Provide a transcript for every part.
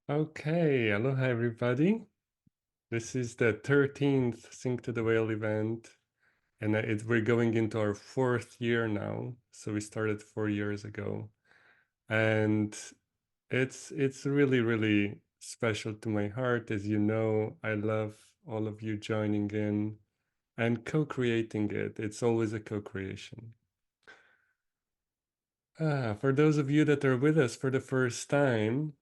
Okay, aloha everybody. This is the 13th Sing to the Whale event, and we're going into our 4th year now. So we started 4 years ago, and it's really, really special to my heart. As you know, I love all of you joining in and co-creating it. It's always a co-creation. For those of you that are with us for the first time,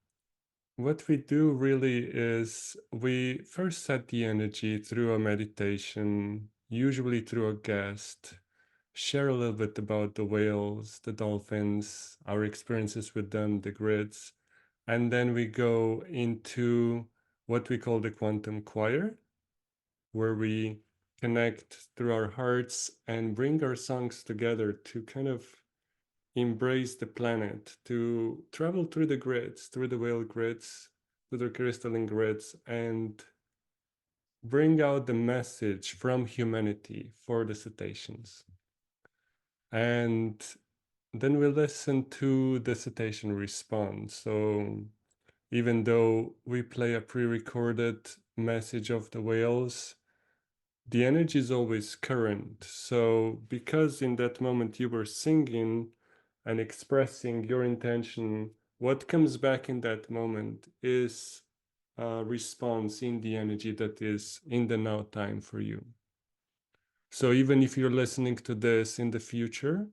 what we do really is we first set the energy through a meditation, usually through a guest, share a little bit about the whales, the dolphins, our experiences with them, the grids, and then we go into what we call the quantum choir, where we connect through our hearts and bring our songs together to kind of embrace the planet, to travel through the grids, through the whale grids, through the crystalline grids, and bring out the message from humanity for the cetaceans. And then we listen to the cetacean response. So even though we play a pre-recorded message of the whales, the energy is always current. So because in that moment you were singing and expressing your intention, what comes back in that moment is a response in the energy that is in the now time for you. So even if you're listening to this in the future,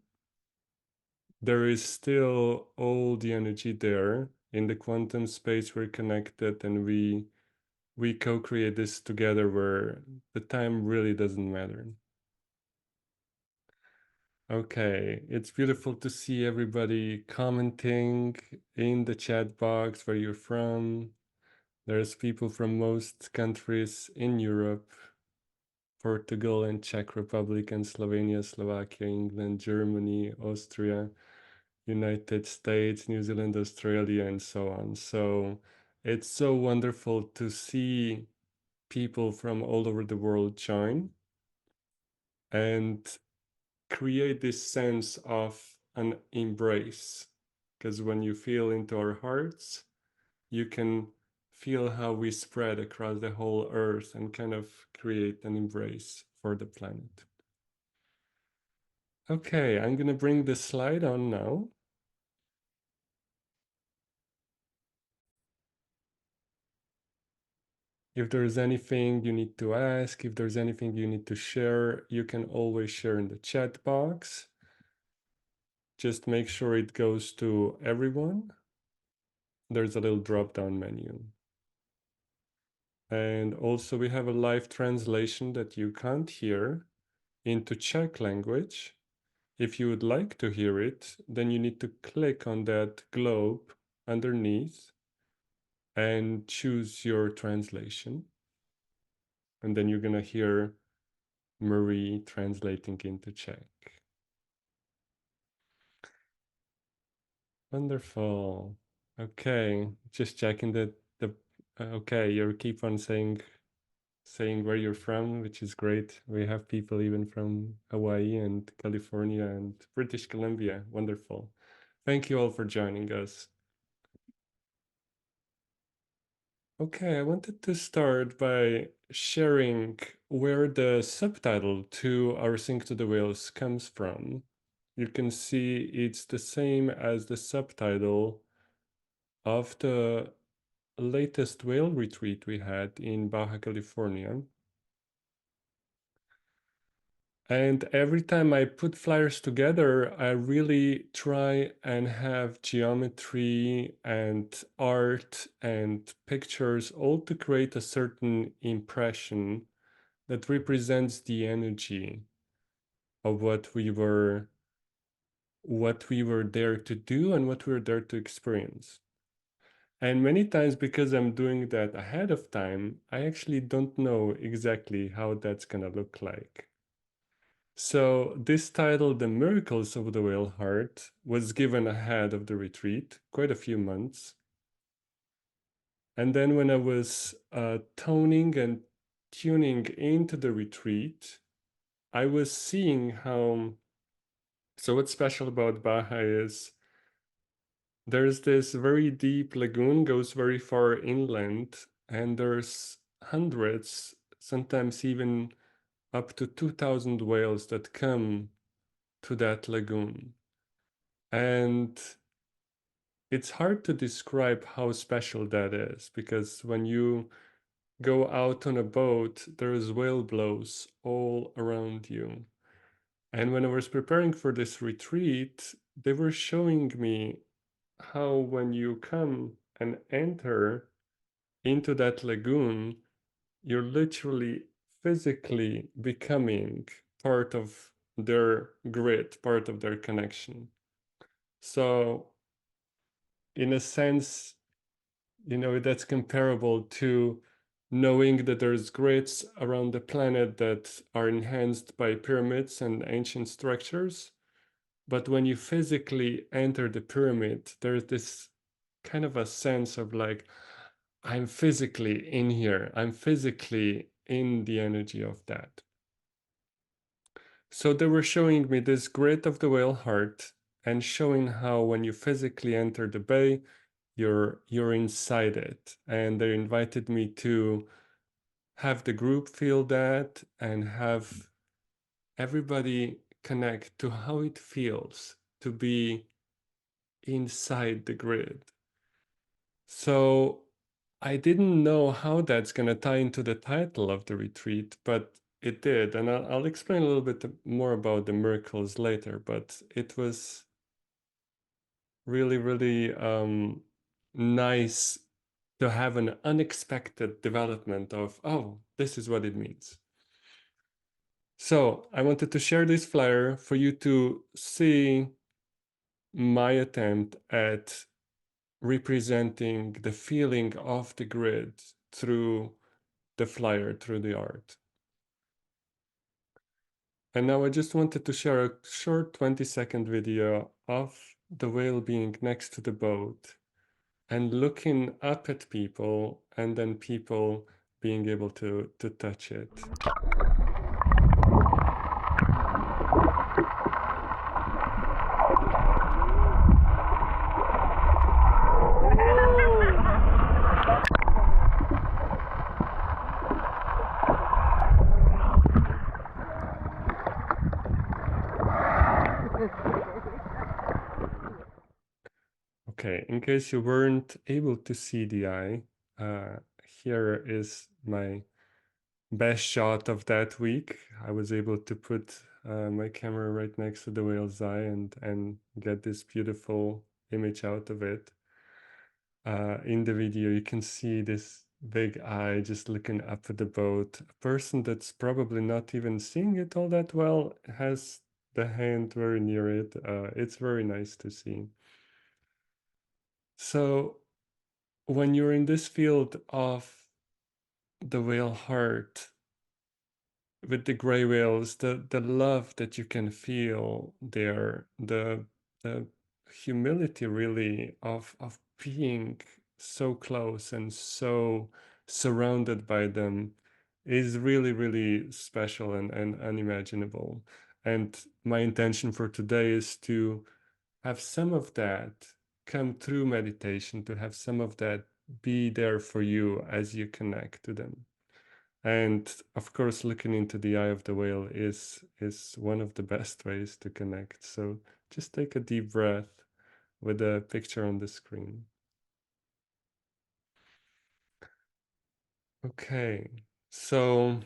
there is still all the energy there. In the quantum space, we're connected and we co-create this together where the time really doesn't matter. Okay, it's beautiful to see everybody commenting in the chat box where you're from. There's people from most countries in Europe, Portugal and Czech Republic and Slovenia, Slovakia, England, Germany, Austria, United States, New Zealand, Australia, and so on. So it's so wonderful to see people from all over the world join and create this sense of an embrace. Because when you feel into our hearts, you can feel how we spread across the whole earth and kind of create an embrace for the planet. Okay, I'm gonna bring the slide on now. If there's anything you need to ask, if there's anything you need to share, you can always share in the chat box. Just make sure it goes to everyone. There's a little drop-down menu. And also we have a live translation that you can't hear into Czech language. If you would like to hear it, then you need to click on that globe underneath and choose your translation. And then you're gonna hear Marie translating into Czech. Wonderful. Okay, just checking that okay, you keep on saying where you're from, which is great. We have people even from Hawaii and California and British Columbia. Wonderful. Thank you all for joining us. Okay, I wanted to start by sharing where the subtitle to our Sing to the Whales comes from. You can see it's the same as the subtitle of the latest whale retreat we had in Baja, California. And every time I put flyers together, I really try and have geometry and art and pictures all to create a certain impression that represents the energy of what we were there to do and what we were there to experience. And many times, because I'm doing that ahead of time, I actually don't know exactly how that's gonna look like. So this title, The Miracles of the Whale Heart, was given ahead of the retreat, quite a few months. And then when I was toning and tuning into the retreat, I was seeing how, so what's special about Baja is there's this very deep lagoon, goes very far inland, and there's hundreds, sometimes even up to 2,000 whales that come to that lagoon. And it's hard to describe how special that is, because when you go out on a boat, there's whale blows all around you. And when I was preparing for this retreat, they were showing me how when you come and enter into that lagoon, you're literally physically becoming part of their grid, part of their connection. So in a sense, that's comparable to knowing that there's grids around the planet that are enhanced by pyramids and ancient structures. But when you physically enter the pyramid, there's this kind of a sense of like, I'm physically in here. I'm physically in the energy of that. So they were showing me this grid of the whale heart and showing how when you physically enter the bay, you're inside it. And they invited me to have the group feel that and have everybody connect to how it feels to be inside the grid. So I didn't know how that's going to tie into the title of the retreat, but it did. And I'll explain a little bit more about the miracles later, but it was really, really nice to have an unexpected development of, oh, this is what it means. So I wanted to share this flyer for you to see my attempt at representing the feeling of the grid through the flyer, through the art. And now I just wanted to share a short 20-second video of the whale being next to the boat and looking up at people, and then people being able to touch it. Okay, in case you weren't able to see the eye, here is my best shot of that week. I was able to put my camera right next to the whale's eye and get this beautiful image out of it. In the video, you can see this big eye just looking up at the boat. A person that's probably not even seeing it all that well has the hand very near it. It's very nice to see. So when you're in this field of the whale heart, with the gray whales, the love that you can feel there, the humility really of being so close and so surrounded by them is really, really special and unimaginable. And my intention for today is to have some of that come through meditation, to have some of that be there for you as you connect to them. And of course, looking into the eye of the whale is one of the best ways to connect. So just take a deep breath with the picture on the screen. Okay, so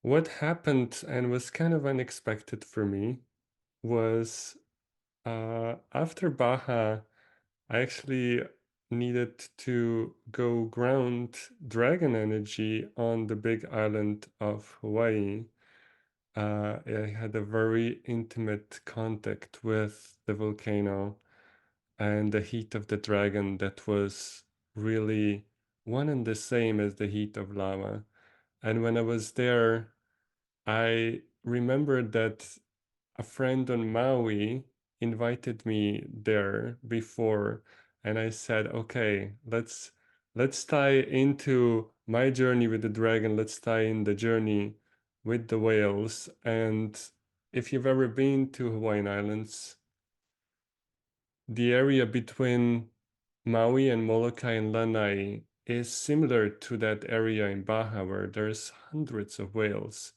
what happened and was kind of unexpected for me was after Baja, I actually needed to go ground dragon energy on the big island of Hawaii. I had a very intimate contact with the volcano and the heat of the dragon that was really one and the same as the heat of lava. And when I was there, I remembered that a friend on Maui invited me there before, and I said, okay, let's tie into my journey with the dragon, let's tie in the journey with the whales. And if you've ever been to Hawaiian Islands, the area between Maui and Molokai and Lanai is similar to that area in Baja where there's hundreds of whales.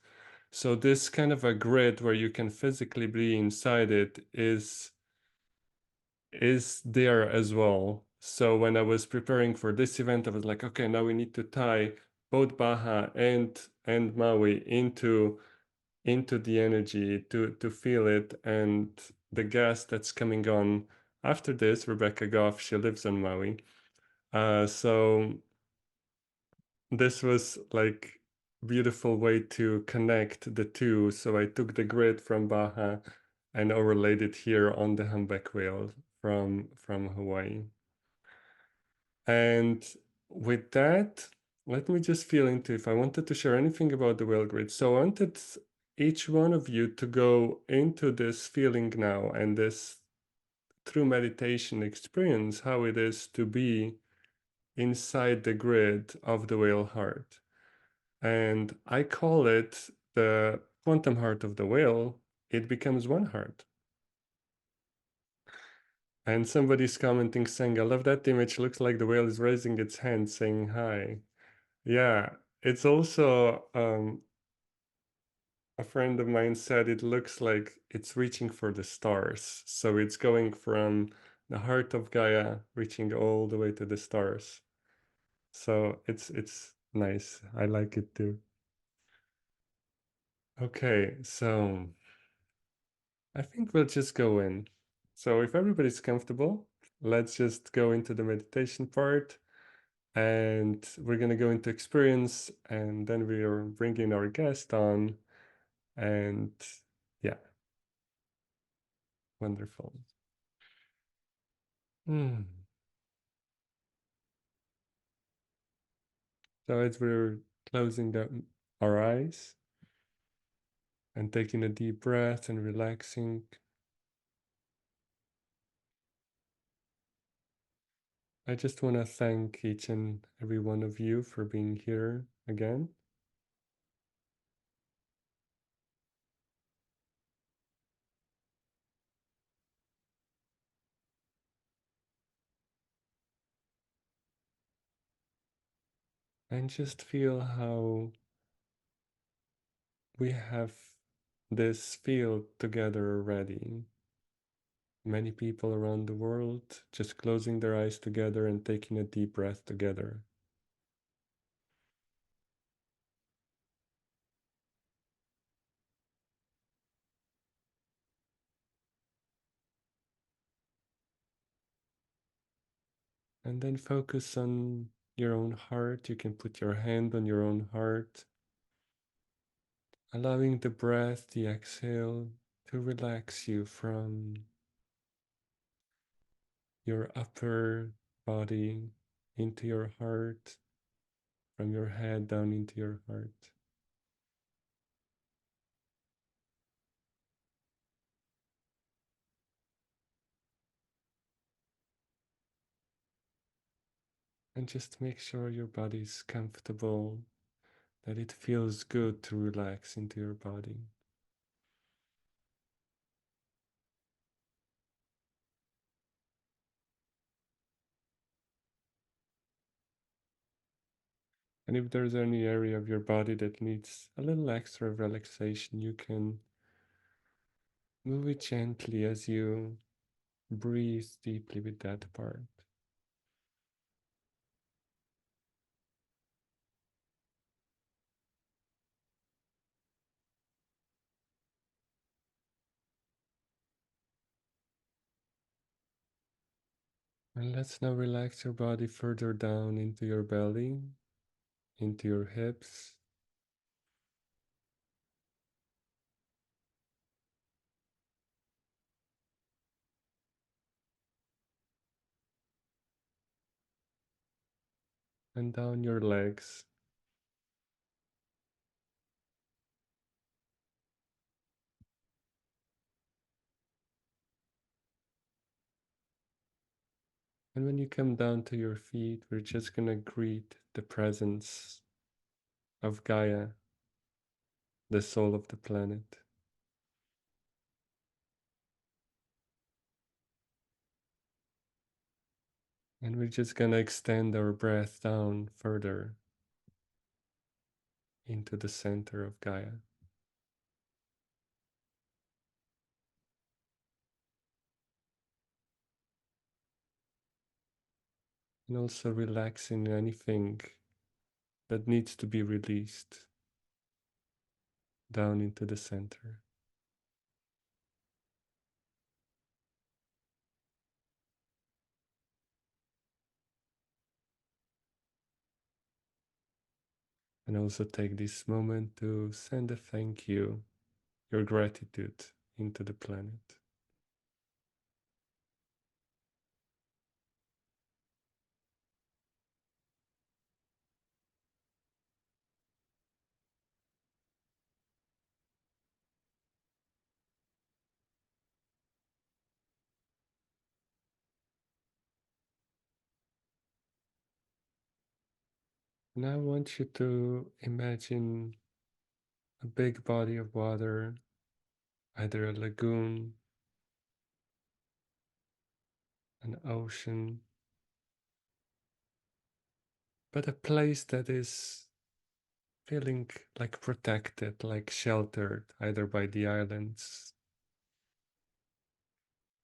So this kind of a grid where you can physically be inside it is there as well. So when I was preparing for this event, I was like, okay, now we need to tie both Baja and Maui into the energy to feel it. And the guest that's coming on after this, Rebecca Goff, she lives on Maui. So this was like beautiful way to connect the two. So I took the grid from Baja and overlaid it here on the humpback whale from Hawaii. And with that, let me just feel into if I wanted to share anything about the whale grid. So I wanted each one of you to go into this feeling now and this through meditation experience how it is to be inside the grid of the whale heart. And I call it the quantum heart of the whale. It becomes one heart. And somebody's commenting saying, I love that image. Looks like the whale is raising its hand saying hi. Yeah, it's also a friend of mine said it looks like it's reaching for the stars. So it's going from the heart of Gaia, reaching all the way to the stars. So it's nice. I like it too. Okay, so I think we'll just go in. So if everybody's comfortable, let's just go into the meditation part. And we're going to go into experience, and then we are bringing our guest on. And yeah, wonderful. Hmm. So as we're closing our eyes and taking a deep breath and relaxing, I just want to thank each and every one of you for being here again. And just feel how we have this field together already. Many people around the world just closing their eyes together and taking a deep breath together. And then focus on your own heart. You can put your hand on your own heart, allowing the breath, the exhale, to relax you from your upper body into your heart, from your head down into your heart. And just make sure your body's comfortable, that it feels good to relax into your body. And if there's any area of your body that needs a little extra relaxation, you can move it gently as you breathe deeply with that part. And let's now relax your body further down into your belly, into your hips, and down your legs. And when you come down to your feet, we're just gonna greet the presence of Gaia, the soul of the planet. And we're just gonna extend our breath down further into the center of Gaia. And also relaxing anything that needs to be released down into the center. And also take this moment to send a thank you, your gratitude into the planet. And I want you to imagine a big body of water, either a lagoon, an ocean, but a place that is feeling like protected, like sheltered, either by the islands,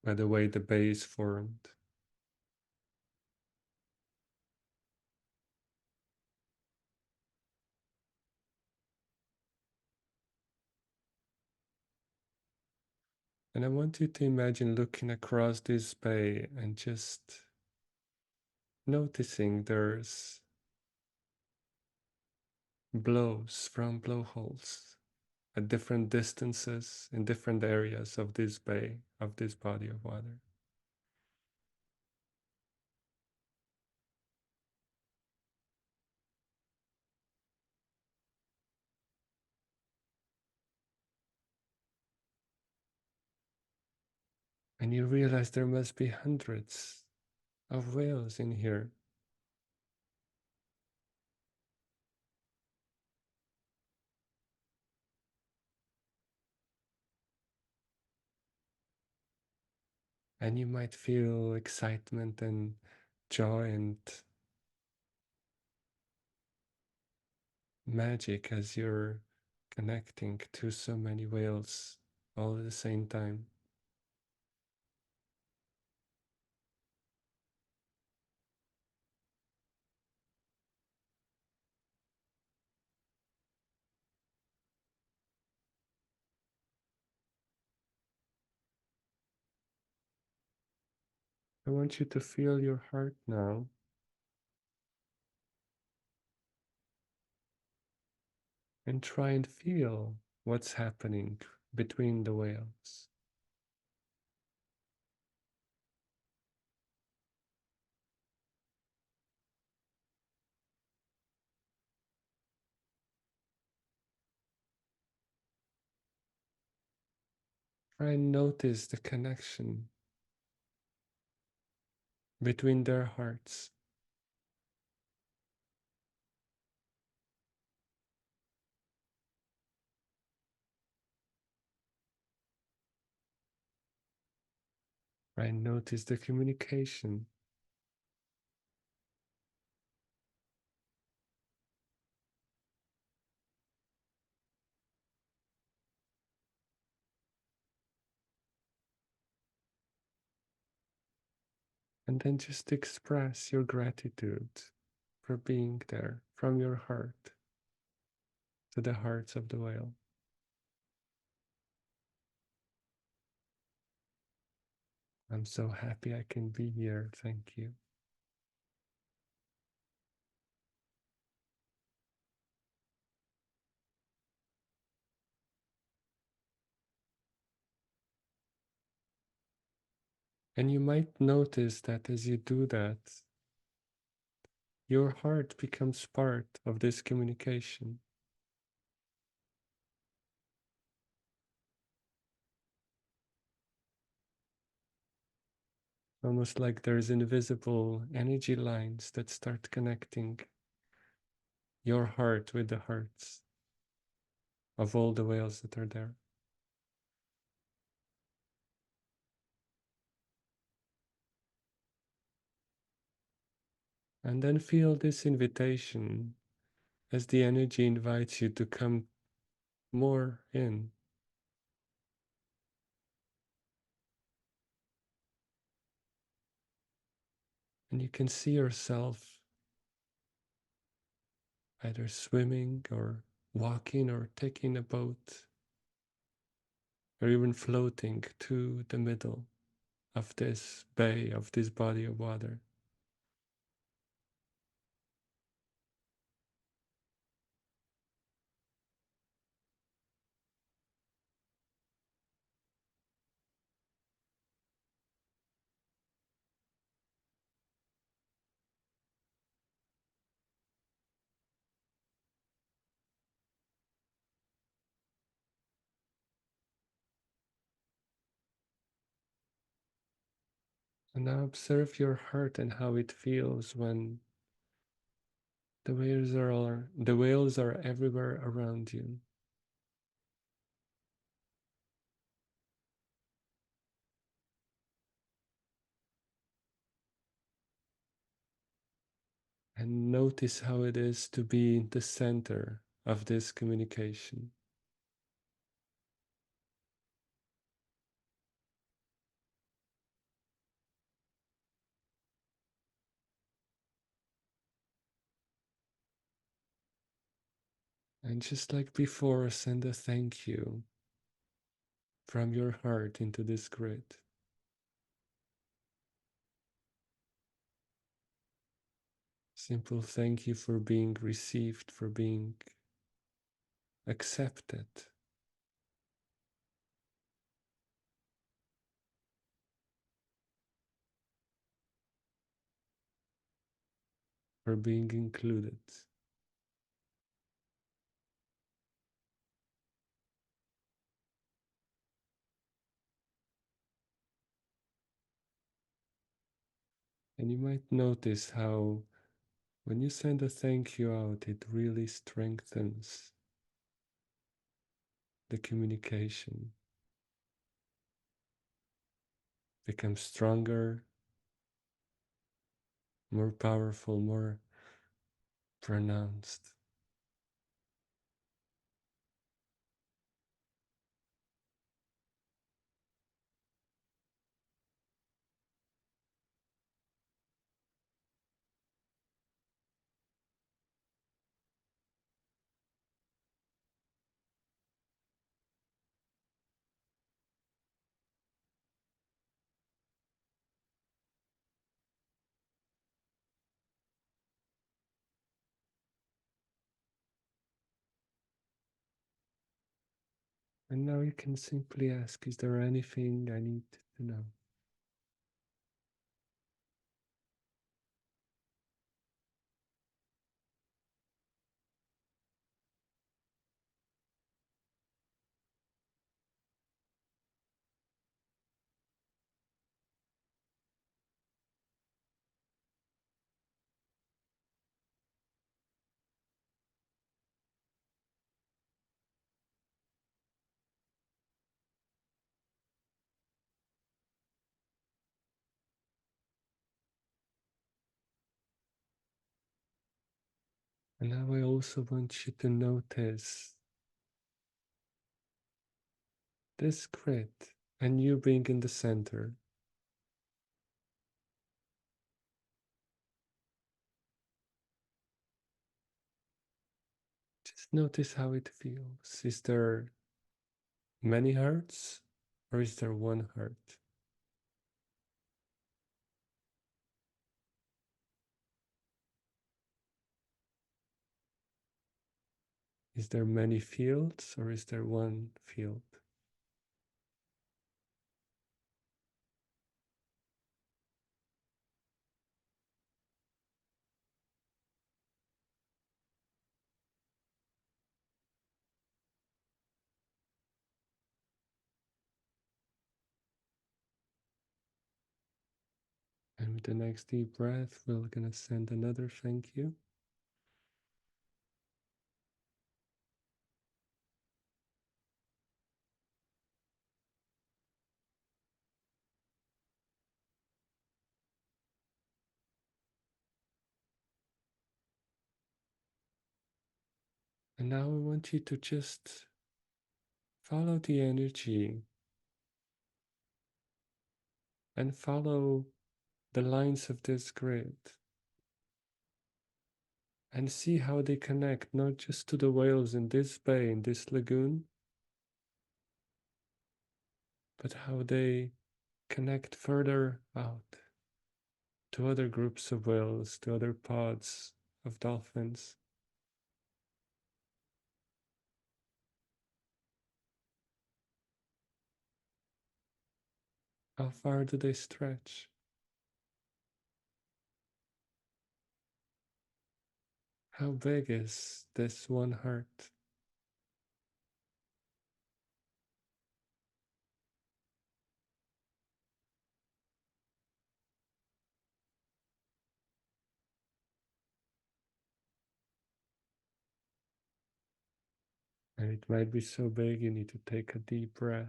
by the way the bay is formed. And I want you to imagine looking across this bay and just noticing there's blows from blowholes at different distances in different areas of this bay, of this body of water. And you realize there must be hundreds of whales in here. And you might feel excitement and joy and magic as you're connecting to so many whales all at the same time. I want you to feel your heart now and try and feel what's happening between the whales. Try and notice the connection between their hearts. Try and notice the communication. And then just express your gratitude for being there from your heart to the hearts of the whale. I'm so happy I can be here. Thank you. And you might notice that as you do that, your heart becomes part of this communication. Almost like there's invisible energy lines that start connecting your heart with the hearts. of all the whales that are there. And then feel this invitation as the energy invites you to come more in. And you can see yourself either swimming or walking or taking a boat or even floating to the middle of this bay, of this body of water. And now observe your heart and how it feels when the whales are everywhere around you. And notice how it is to be in the center of this communication. And just like before, send a thank you from your heart into this grid. Simple thank you for being received, for being accepted. For being included. And you might notice how when you send a thank you out, it really strengthens the communication, becomes stronger, more powerful, more pronounced. And now you can simply ask, is there anything I need to know? And now I also want you to notice this grid and you being in the center. Just notice how it feels. Is there many hearts or is there one heart? Is there many fields or is there one field? And with the next deep breath, we're gonna send another thank you. And now I want you to just follow the energy and follow the lines of this grid and see how they connect not just to the whales in this bay, in this lagoon, but how they connect further out to other groups of whales, to other pods of dolphins. How far do they stretch? How big is this one heart? And it might be so big you need to take a deep breath.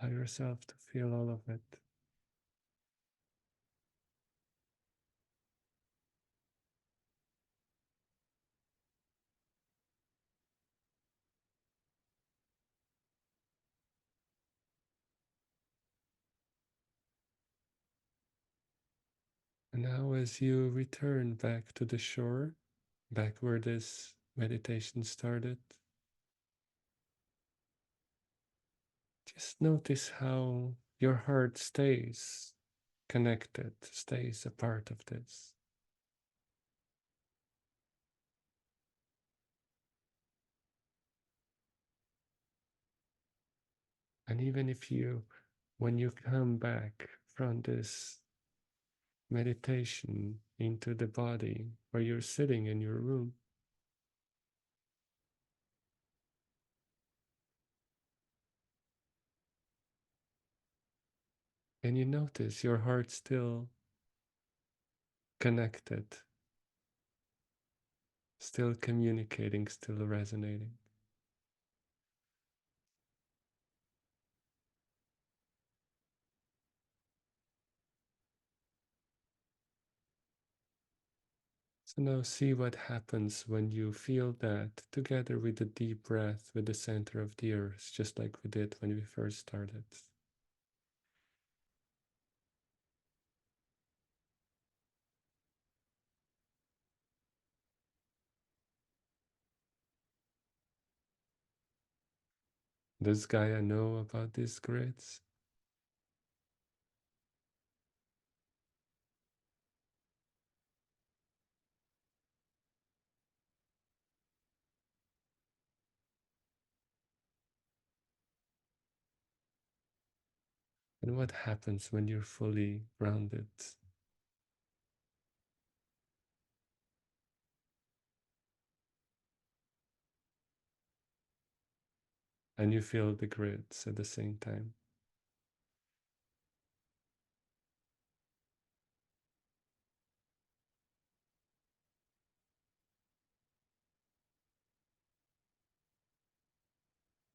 Allow yourself to feel all of it. And now, as you return back to the shore, back where this meditation started, just notice how your heart stays connected, stays a part of this. And even if you, when you come back from this meditation into the body where you're sitting in your room, and you notice your heart still connected, still communicating, still resonating. So now see what happens when you feel that together with the deep breath with the center of the earth, just like we did when we first started. Does Gaia know about these grids? And what happens when you're fully grounded? And you feel the grids at the same time.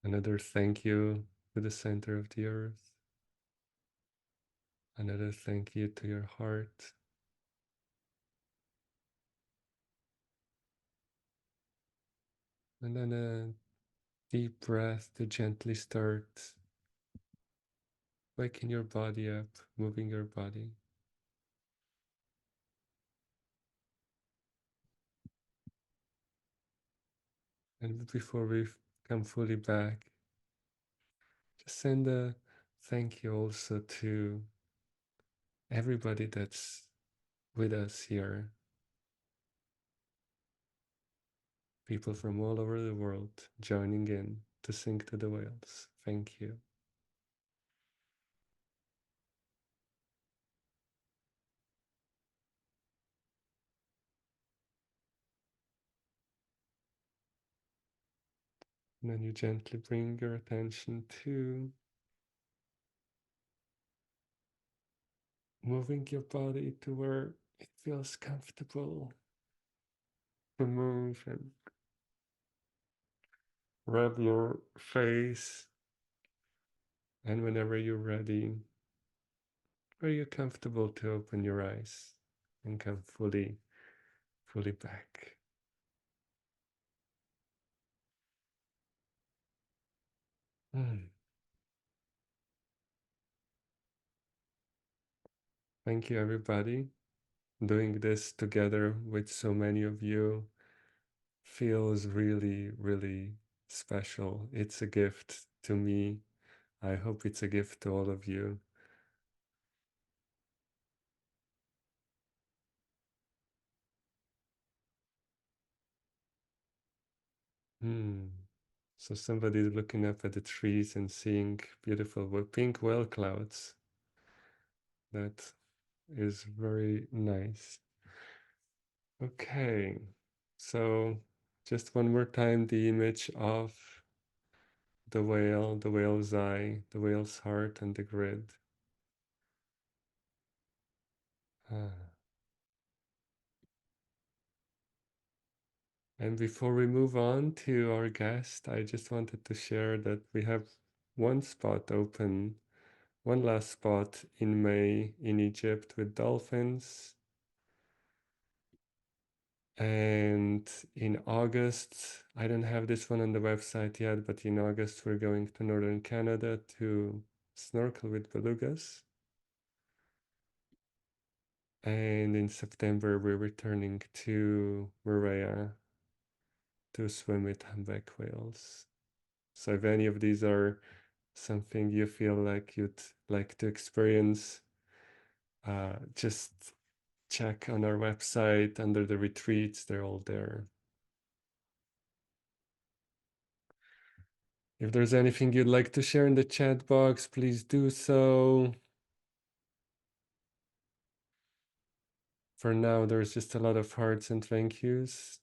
Another thank you to the center of the earth. Another thank you to your heart. And then a deep breath to gently start waking your body up, moving your body. And before we come fully back, just send a thank you also to everybody that's with us here. People from all over the world joining in to sing to the whales. Thank you. And then you gently bring your attention to moving your body to where it feels comfortable to move and rub your face. And whenever you're ready, are you comfortable to open your eyes and come fully back? Thank you, everybody. Doing this together with so many of you feels really, really special. It's a gift to me. I hope it's a gift to all of you. So somebody's looking up at the trees and seeing beautiful pink whale clouds. That is very nice. Okay, so just one more time the image of the whale, the whale's eye, the whale's heart, and the grid. Ah. And before we move on to our guest, I just wanted to share that we have one spot open, one last spot in May in Egypt with dolphins. And in August, I don't have this one on the website yet, but in August, we're going to northern Canada to snorkel with belugas. And in September, we're returning to Maria to swim with humpback whales. So if any of these are something you feel like you'd like to experience, just check on our website under the retreats, they're all there. If there's anything you'd like to share in the chat box, please do so. For now, there's just a lot of hearts and thank yous.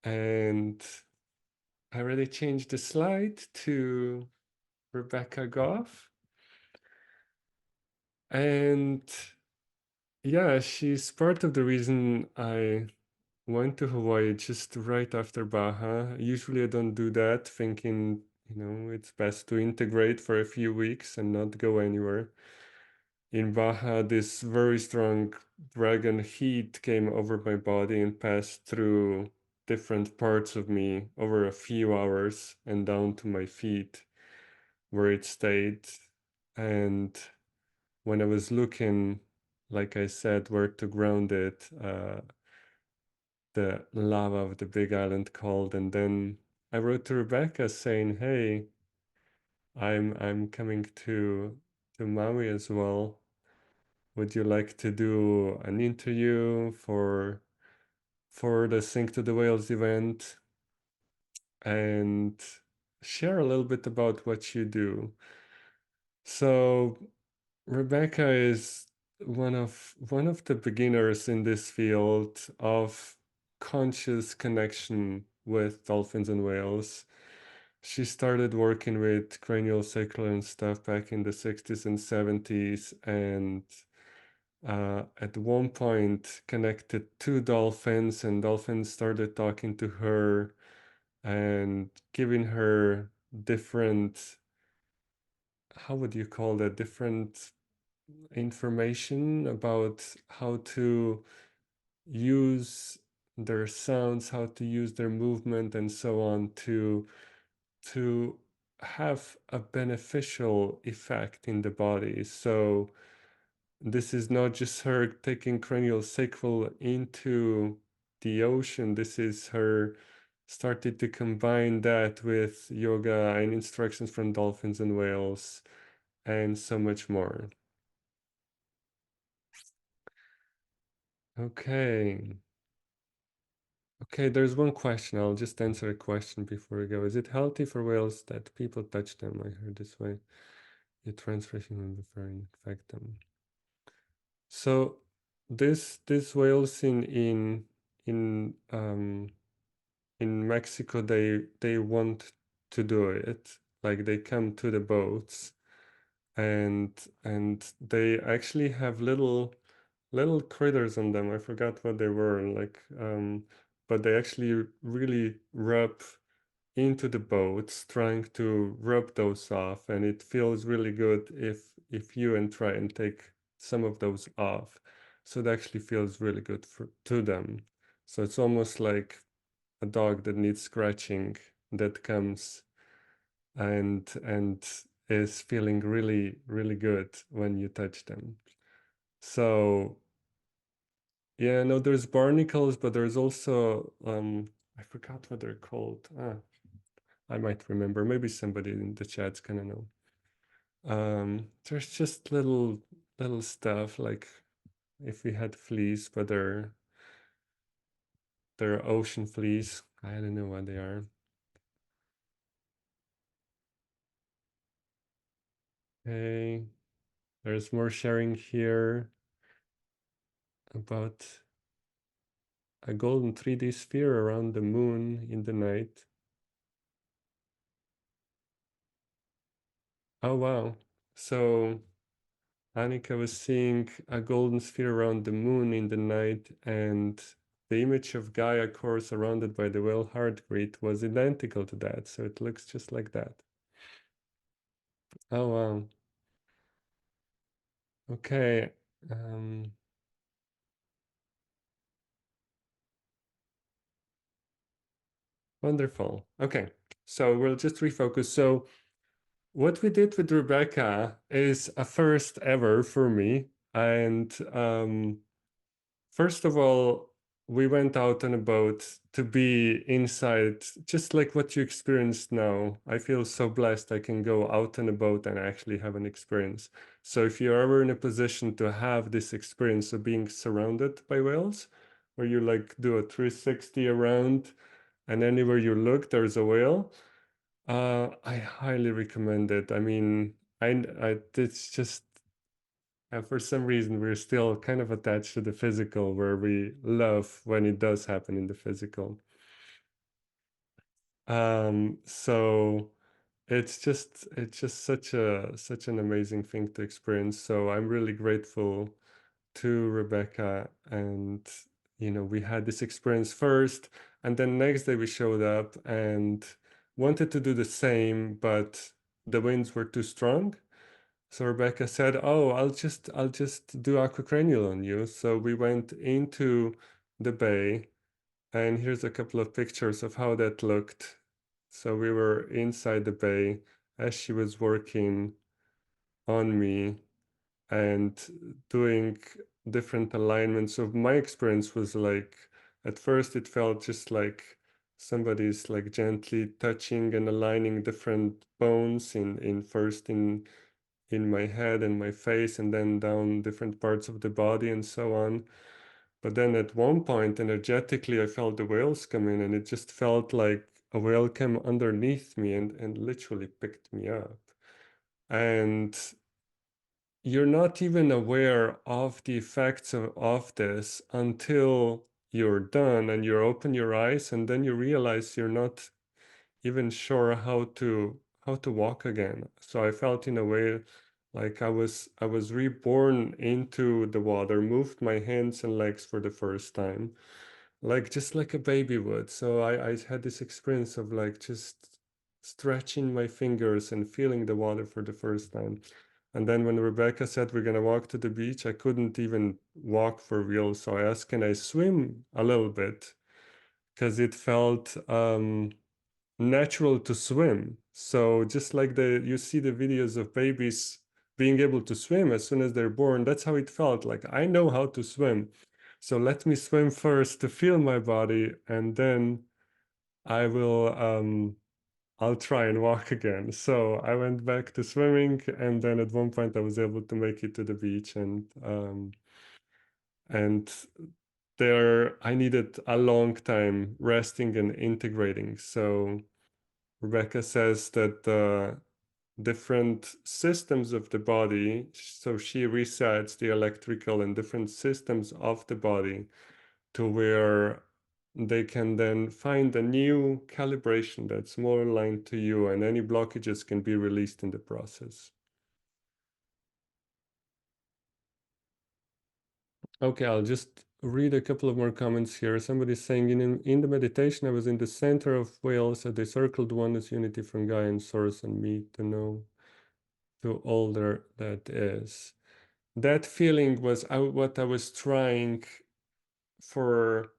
And I already changed the slide to Rebecca Goff. And yeah, she's part of the reason I went to Hawaii just right after Baja. Usually I don't do that, thinking, it's best to integrate for a few weeks and not go anywhere. In Baja, this very strong dragon heat came over my body and passed through different parts of me over a few hours and down to my feet, where it stayed. And when I was looking, like I said, where to ground it, the lava of the big island called, and then I wrote to Rebecca saying, "Hey, I'm coming to Maui as well. Would you like to do an interview for the Sink to the Whales event and share a little bit about what you do?" So Rebecca is one of the beginners in this field of conscious connection with dolphins and whales. She started working with craniosacral and stuff back in the 60s and 70s, and at one point connected two dolphins, and dolphins started talking to her and giving her different, how would you call that, different information about how to use their sounds, how to use their movement, and so on to have a beneficial effect in the body. So this is not just her taking cranial sacral into the ocean. This is her started to combine that with yoga and instructions from dolphins and whales and so much more. Okay. Okay, there's one question. I'll just answer a question before we go. Is it healthy for whales that people touch them? I heard this way. You transfer human before you infect them. So this whales in Mexico, they want to do it. Like they come to the boats and they actually have little critters on them. I forgot what they were, like but they actually really rub into the boats, trying to rub those off, and it feels really good if you and try and take some of those off. So it actually feels really good to them. So it's almost like a dog that needs scratching that comes and is feeling really, really good when you touch them. So yeah, no, there's barnacles, but there's also I forgot what they're called. I might remember. Maybe somebody in the chat's gonna know. There's just little stuff like if we had fleas, but they're ocean fleas. I don't know what they are. Okay, there's more sharing here about a golden 3D sphere around the moon in the night. Oh wow. So Annika was seeing a golden sphere around the moon in the night, and the image of Gaia, of course, surrounded by the whale heartbeat was identical to that. So it looks just like that. Oh wow. Okay. Um, Wonderful. Okay. So we'll just refocus. So what we did with Rebecca is a first ever for me. And first of all, we went out on a boat to be inside, just like what you experienced now. I feel so blessed I can go out on a boat and actually have an experience. So if you're ever in a position to have this experience of being surrounded by whales, where you like do a 360 around and anywhere you look, there's a whale, I highly recommend it. I mean, it's just for some reason, we're still kind of attached to the physical, where we love when it does happen in the physical. So it's just such an amazing thing to experience. So I'm really grateful to Rebecca, and we had this experience first, and then next day we showed up and wanted to do the same, but the winds were too strong. So Rebecca said, "Oh, I'll just do aquacranial on you." So we went into the bay, and here's a couple of pictures of how that looked. So we were inside the bay as she was working on me and doing different alignments. So my experience was like, at first it felt just like somebody's like gently touching and aligning different bones in my head and my face, and then down different parts of the body and so on. But then at one point, energetically, I felt the whales come in, and it just felt like a whale came underneath me and literally picked me up. And you're not even aware of the effects of this until you're done and you open your eyes, and then you realize you're not even sure how to walk again. So I felt in a way like I was reborn into the water, moved my hands and legs for the first time, like just like a baby would. So I had this experience of like just stretching my fingers and feeling the water for the first time. And then when Rebecca said we're gonna walk to the beach, I couldn't even walk for real. So I asked, can I swim a little bit? Because it felt natural to swim. So just like you see the videos of babies being able to swim as soon as they're born, that's how it felt. Like I know how to swim. So let me swim first to feel my body, and then I will I'll try and walk again. So I went back to swimming, and then at one point I was able to make it to the beach, and there I needed a long time resting and integrating. So Rebecca says that the different systems of the body, so she resets the electrical and different systems of the body to where they can then find a new calibration that's more aligned to you, and any blockages can be released in the process. Okay, I'll just read a couple of more comments here. Somebody's saying in the meditation, I was in the center of whales, so they circled oneness, unity from Gaia and source and me to know to all there that is. That feeling was what I was trying for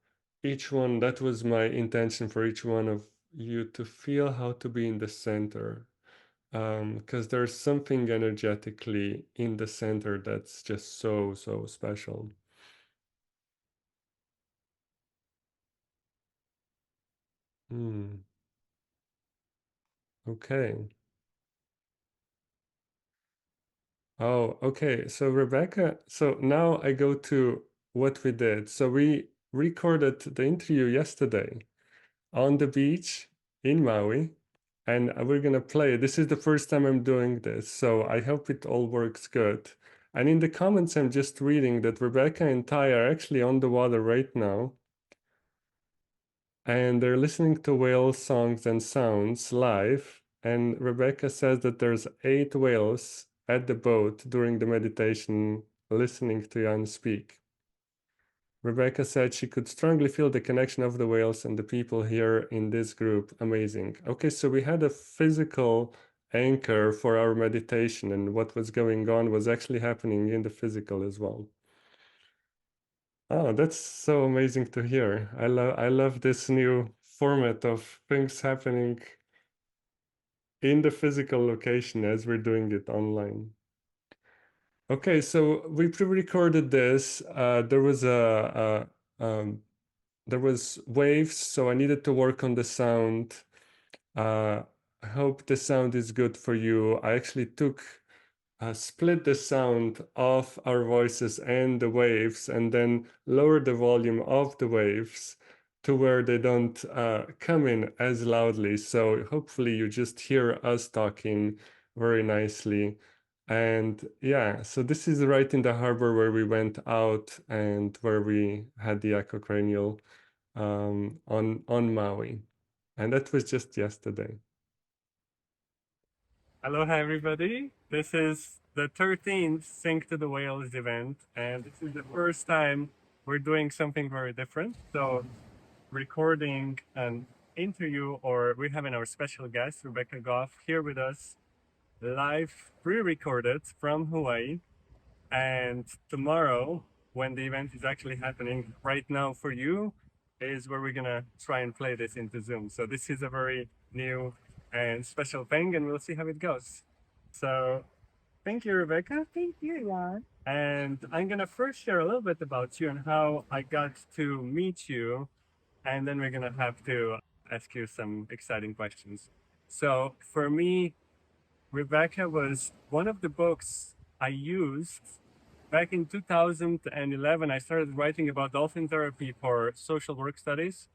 each one. That was my intention for each one of you, to feel how to be in the center. because there's something energetically in the center that's just so, so special. Okay. Oh, okay. So Rebecca, so now I go to what we did. So we recorded the interview yesterday on the beach in Maui, and we're gonna play it. This is the first time I'm doing this, so I hope it all works good. And in the comments, I'm just reading that Rebecca and Ty are actually on the water right now, and they're listening to whale songs and sounds live. And Rebecca says that there's 8 whales at the boat during the meditation, listening to Jan speak. Rebecca said she could strongly feel the connection of the whales and the people here in this group. Amazing. Okay, so we had a physical anchor for our meditation, and what was going on was actually happening in the physical as well. Oh, that's so amazing to hear. I love this new format of things happening in the physical location as we're doing it online. Okay, so we pre-recorded this. There was waves, so I needed to work on the sound. I hope the sound is good for you. I actually split the sound of our voices and the waves, and then lower the volume of the waves to where they don't come in as loudly. So hopefully you just hear us talking very nicely. And yeah, so this is right in the harbor where we went out and where we had the echocranial on Maui. And that was just yesterday. Aloha, everybody. This is the 13th Sink to the Whales event, and this is the first time we're doing something very different. So, recording an interview, or we're having our special guest, Rebecca Goff, here with us, live, pre recorded from Hawaii. And tomorrow, when the event is actually happening right now for you, is where we're gonna try and play this into Zoom. So this is a very new and special thing, and we'll see how it goes. So thank you, Rebecca. Thank you, Jan. And I'm gonna first share a little bit about you and how I got to meet you, and then we're gonna have to ask you some exciting questions. So for me, Rebecca was one of the books I used back in 2011. I started writing about dolphin therapy for social work studies,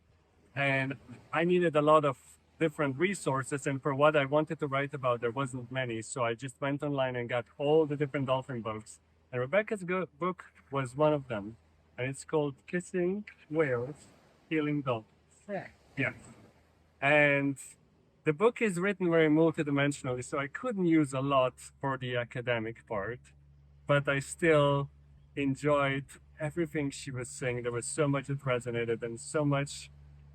and I needed a lot of different resources. And for what I wanted to write about, there wasn't many. So I just went online and got all the different dolphin books. And Rebecca's book was one of them. And it's called Kissing Whales, Healing Dolphins. Yeah. Yeah. And the book is written very multidimensionally, so I couldn't use a lot for the academic part, but I still enjoyed everything she was saying. There was so much that resonated and so much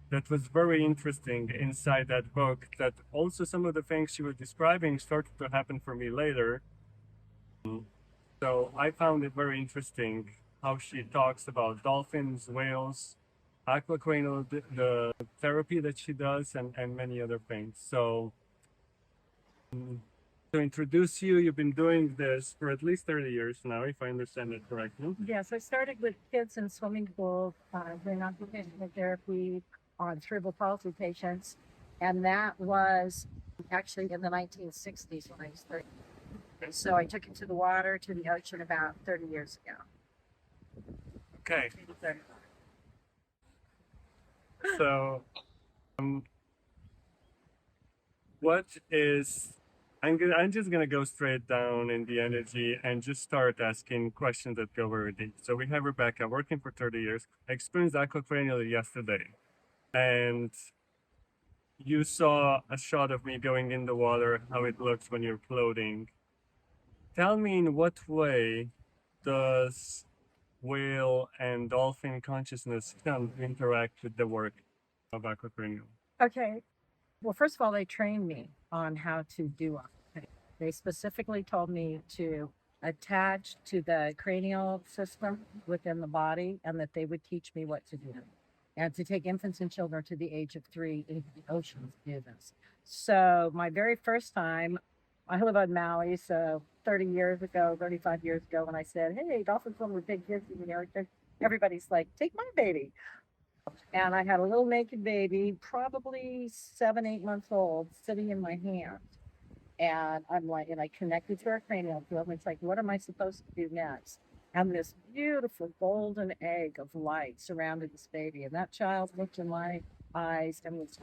that was very interesting inside that book, that also some of the things she was describing started to happen for me later. So I found it very interesting how she talks about dolphins, whales, aquacranial, the therapy that she does, and many other things. So to introduce you, you've been doing this for at least 30 years now, if I understand it correctly. Yes, I started with kids in swimming pools, doing occupational therapy on cerebral palsy patients, and that was actually in the 1960s when I started. So I took it to the water, to the ocean about 30 years ago. Okay. So, what is I'm just gonna go straight down in the energy and just start asking questions that go very deep. So we have Rebecca working for 30 years, experienced aquacranial yesterday, and you saw a shot of me going in the water, how it looks when you're floating. Tell me, in what way does whale and dolphin consciousness can interact with the work of aquacranial? Okay. Well, first of all, they trained me on how to do it. They specifically told me to attach to the cranial system within the body and that they would teach me what to do. And to take infants and children to the age of 3 into the oceans to do this. So, my very first time, I live on Maui, so 30 years ago, 35 years ago, when I said, "Hey, dolphins come with big kids," everybody's like, "Take my baby." And I had a little naked baby, probably 7, 8 months old, sitting in my hand. And I'm like, and I connected to our cranial field. And it's like, what am I supposed to do next? And this beautiful golden egg of light surrounded this baby. And that child looked in my eyes and was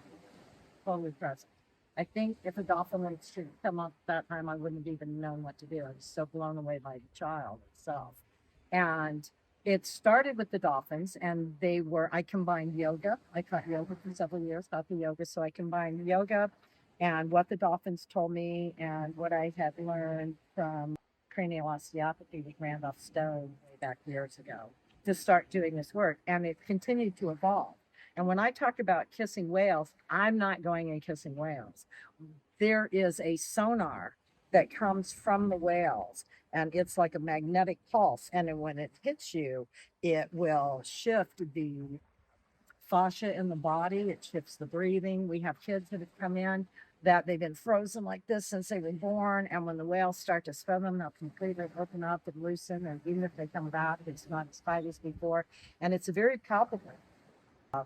totally present. I think if a dolphin would come up that time, I wouldn't have even known what to do. I was so blown away by the child itself. And it started with the dolphins, and I combined yoga. I taught yoga for several years, taught the yoga. So I combined yoga and what the dolphins told me and what I had learned from cranial osteopathy with Randolph Stone way back years ago to start doing this work. And it continued to evolve. And when I talk about kissing whales, I'm not going and kissing whales. There is a sonar that comes from the whales, and it's like a magnetic pulse. And then when it hits you, it will shift the fascia in the body, it shifts the breathing. We have kids that have come in that they've been frozen like this since they were born. And when the whales start to swim them, they'll completely open up and loosen. And even if they come back, it's not as tight as before. And it's a very palpable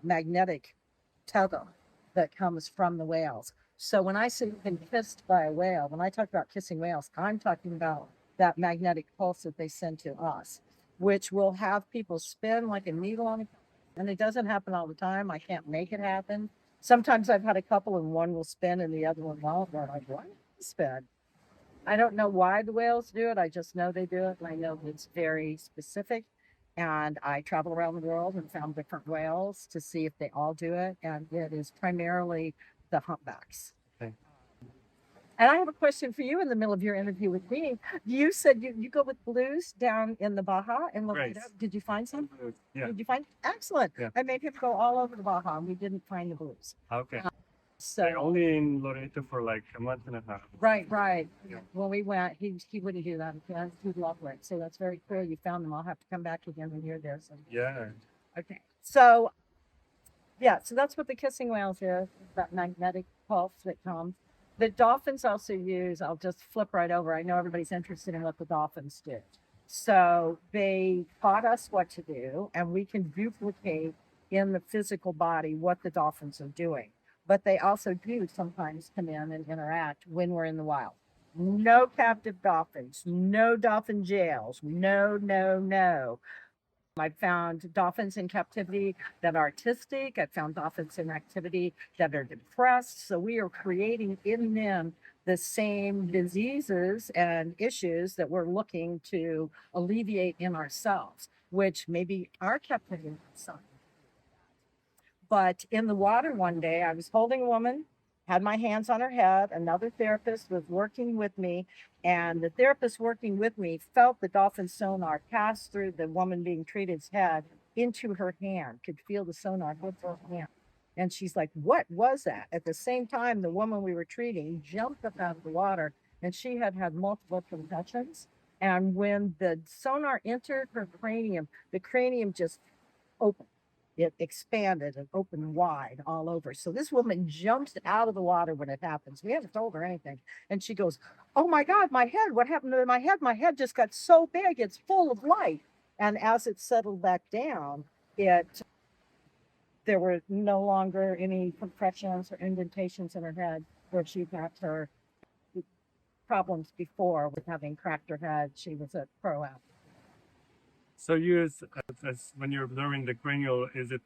magnetic tether that comes from the whales. So when I say you've been kissed by a whale, when I talk about kissing whales, I'm talking about that magnetic pulse that they send to us, which will have people spin like a needle on a, and it doesn't happen all the time. I can't make it happen. Sometimes I've had a couple and one will spin and the other one won't. They're like, why spin? I don't know why the whales do it. I just know they do it. And I know it's very specific. And I travel around the world and found different whales to see if they all do it. And it is primarily the humpbacks. Okay. And I have a question for you in the middle of your interview with me. You said you go with blues down in the Baja and look Right. it up. Did you find some? Yeah. Did you find? Excellent. Yeah. I made him go all over the Baja and we didn't find the blues. Okay. So They're only in Loreto for like a month and a half. right. Yeah. When we went, he wouldn't do that. He'd love it. So that's very cool. You found them. I'll have to come back again when you're there. So Yeah. okay. So yeah, so that's what the kissing whales is, that magnetic pulse that comes. The dolphins also use, I'll just flip right over. I know everybody's interested in what the dolphins do. So they taught us what to do, and we can duplicate in the physical body what the dolphins are doing. But they also do sometimes come in and interact when we're in the wild. No captive dolphins, no dolphin jails, no. I found dolphins in captivity that are artistic. I found dolphins in activity that are depressed. So we are creating in them the same diseases and issues that we're looking to alleviate in ourselves, which maybe are captivity. But in the water one day, I was holding a woman, had my hands on her head. Another therapist was working with me, and the therapist working with me felt the dolphin sonar pass through the woman being treated's head into her hand, could feel the sonar hit her hand. And she's like, "What was that?" At the same time, the woman we were treating jumped up out of the water, and she had had multiple concussions. And when the sonar entered her cranium, the cranium just opened. It expanded and opened wide all over. So this woman jumps out of the water when it happens. We haven't told her anything. And she goes, "Oh my God, my head. What happened to my head? My head just got so big. It's full of light." And as it settled back down, there were no longer any compressions or indentations in her head where she had her problems before with having cracked her head. She was a pro athlete. So you, as when you're observing the cranial, is it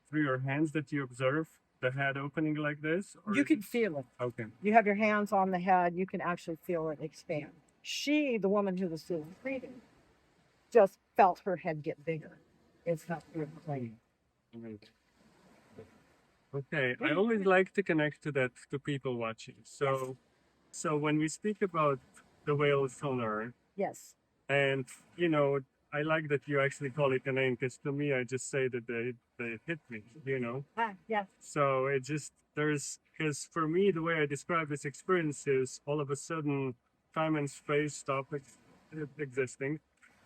through your hands that you observe the head opening like this? Or You can feel it. Okay. You have your hands on the head, you can actually feel it expand. She, the woman who was doing treating, just felt her head get bigger. It's not through the cranium. Right. Okay. I always like to connect to that to people watching. So when we speak about the whale sonar, Yes. and I like that you actually call it a name, because to me, I just say that they hit me. Yes. So it just because for me, the way I describe this experience is all of a sudden time and space stop existing.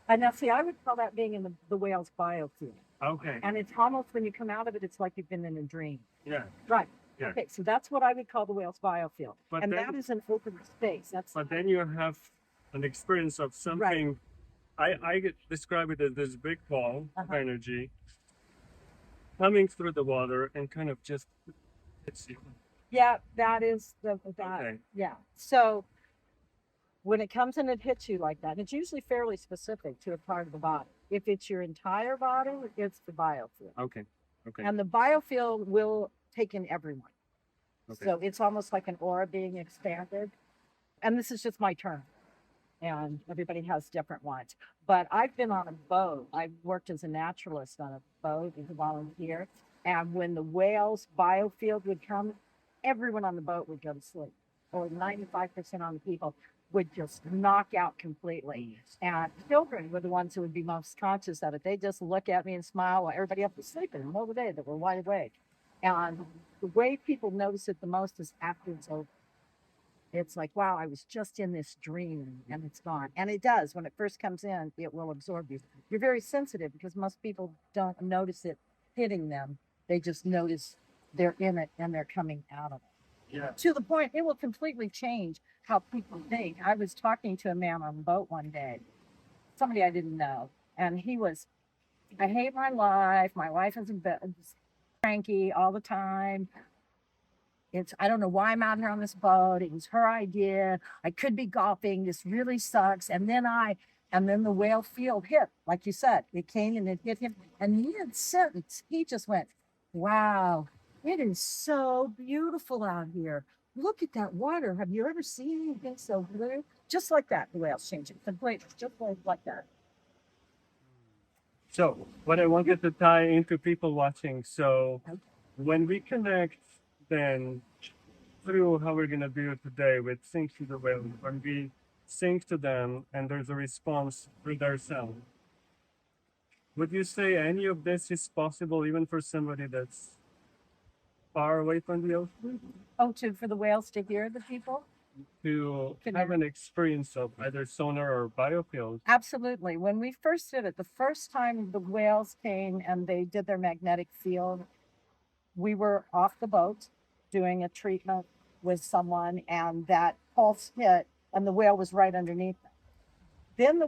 And now, see, I would call that being in the whale's biofield. Okay. And it's almost when you come out of it, it's like you've been in a dream. Yeah. Right. Yeah. Okay, so that's what I would call the whale's biofield. But and then- that is an open space. That's But then you have an experience of something. I describe it as this big ball of energy coming through the water and kind of just hits you. Yeah, that is that. Okay. Yeah. So when it comes and it hits you like that, it's usually fairly specific to a part of the body. If it's your entire body, it's the biofield. Okay. Okay. And the biofield will take in everyone. Okay. So it's almost like an aura being expanded. And this is just my term. And everybody has different ones. But I've been on a boat. I've worked as a naturalist on a boat as a volunteer. And when the whale's biofield would come, everyone on the boat would go to sleep. Or 95% on the people would just knock out completely. And children were the ones who would be most conscious of it. They just look at me and smile while everybody else was sleeping in the middle of the day that were wide awake. And the way people notice it the most is after it's over. It's like, wow, I was just in this dream and it's gone. And it does. When it first comes in, it will absorb you. You're very sensitive because most people don't notice it hitting them. They just notice they're in it and they're coming out of it. Yeah. To the point, it will completely change how people think. I was talking to a man on a boat one day, somebody I didn't know, and he was, I hate my life. My wife is cranky all the time. I don't know why I'm out here on this boat. It was her idea. I could be golfing. This really sucks. And then the whale field hit, like you said, it came and it hit him. And he just went, wow, it is so beautiful out here. Look at that water. Have you ever seen anything so blue? Just like that, the whale's changing completely, just like that. So what I wanted to tie into people watching. So when we connect, then through how we're gonna do it today with sync to the whale, when we sync to them and there's a response through their sound. Would you say any of this is possible even for somebody that's far away from the ocean? Oh, for the whales to hear the people? To have an experience of either sonar or biofield? Absolutely. When we first did it, the first time the whales came and they did their magnetic field, we were off the boat doing a treatment with someone, and that pulse hit, and the whale was right underneath them.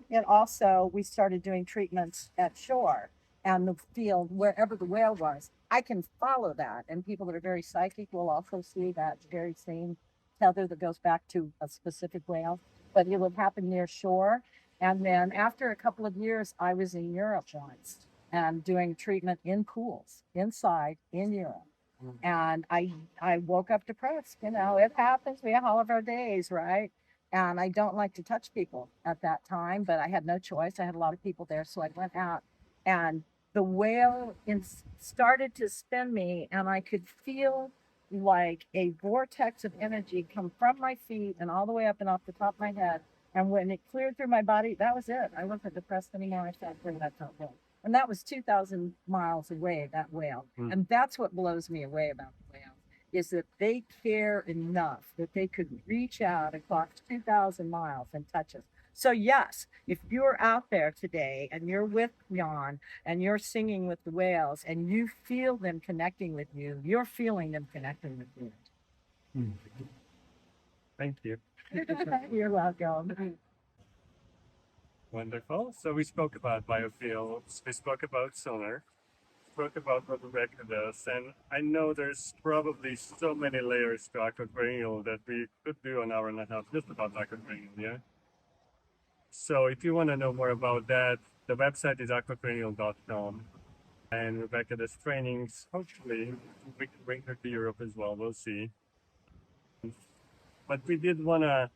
We started doing treatments at shore and the field, wherever the whale was. I can follow that, and people that are very psychic will also see that very same tether that goes back to a specific whale, but it would happen near shore. And then after a couple of years, I was in Europe once and doing treatment in pools inside in Europe. And I woke up depressed. It happens. We have all of our days, right? And I don't like to touch people at that time, but I had no choice. I had a lot of people there, so I went out, and the whale started to spin me, and I could feel like a vortex of energy come from my feet and all the way up and off the top of my head. And when it cleared through my body, that was it. I wasn't depressed anymore. I sat through that top whale. And that was 2,000 miles away, that whale. And that's what blows me away about the whale, is that they care enough that they could reach out across 2,000 miles and touch us. So yes, if you're out there today and you're with Jan and you're singing with the whales and you feel them connecting with you, you're feeling them connecting with you. Thank you. You're welcome. Wonderful. So we spoke about biofields, we spoke about sonar, spoke about what Rebecca does, and I know there's probably so many layers to aquacranial that we could do an hour and a half just about aquacranial, yeah? So if you want to know more about that, the website is aquacranial.com, and Rebecca does trainings. Hopefully we can bring her to Europe as well, we'll see. But we did want to